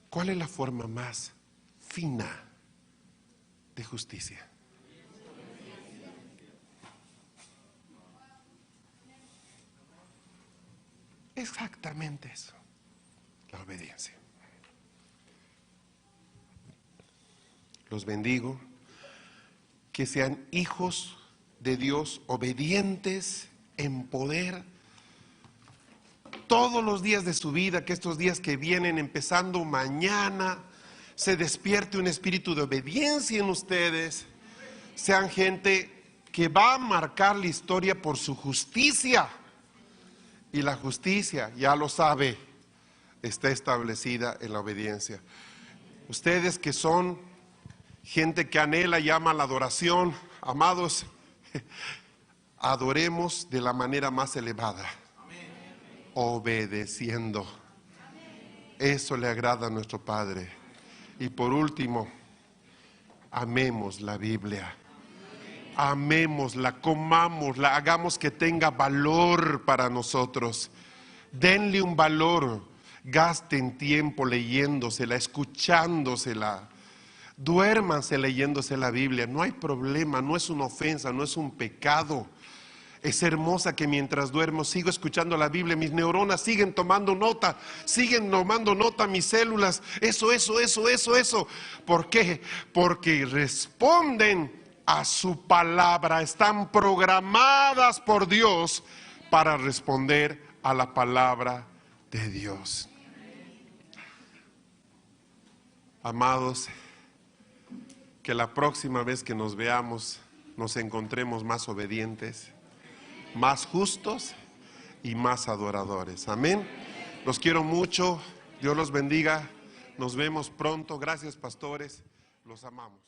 ¿cuál es la forma más fina de justicia? Exactamente eso, la obediencia. Los bendigo, que sean hijos de Dios, obedientes en poder todos los días de su vida, que estos días que vienen empezando mañana se despierte un espíritu de obediencia en ustedes, sean gente que va a marcar la historia por su justicia, y la justicia, ya lo sabe, está establecida en la obediencia. Ustedes que son gente que anhela y ama la adoración, amados, adoremos de la manera más elevada, obedeciendo. Eso le agrada a nuestro Padre. Y por último, amemos la Biblia, amémosla, comámosla, hagamos que tenga valor para nosotros. Denle un valor, gasten tiempo leyéndosela, escuchándosela. Duérmanse leyéndose la Biblia, no hay problema, no es una ofensa, no es un pecado. Es hermosa que mientras duermo sigo escuchando la Biblia, mis neuronas siguen tomando nota mis células, eso. ¿Por qué? Porque responden a su palabra, están programadas por Dios para responder a la palabra de Dios. Amados, que la próxima vez que nos veamos nos encontremos más obedientes, más justos y más adoradores. Amén. Los quiero mucho. Dios los bendiga. Nos vemos pronto. Gracias, pastores. Los amamos.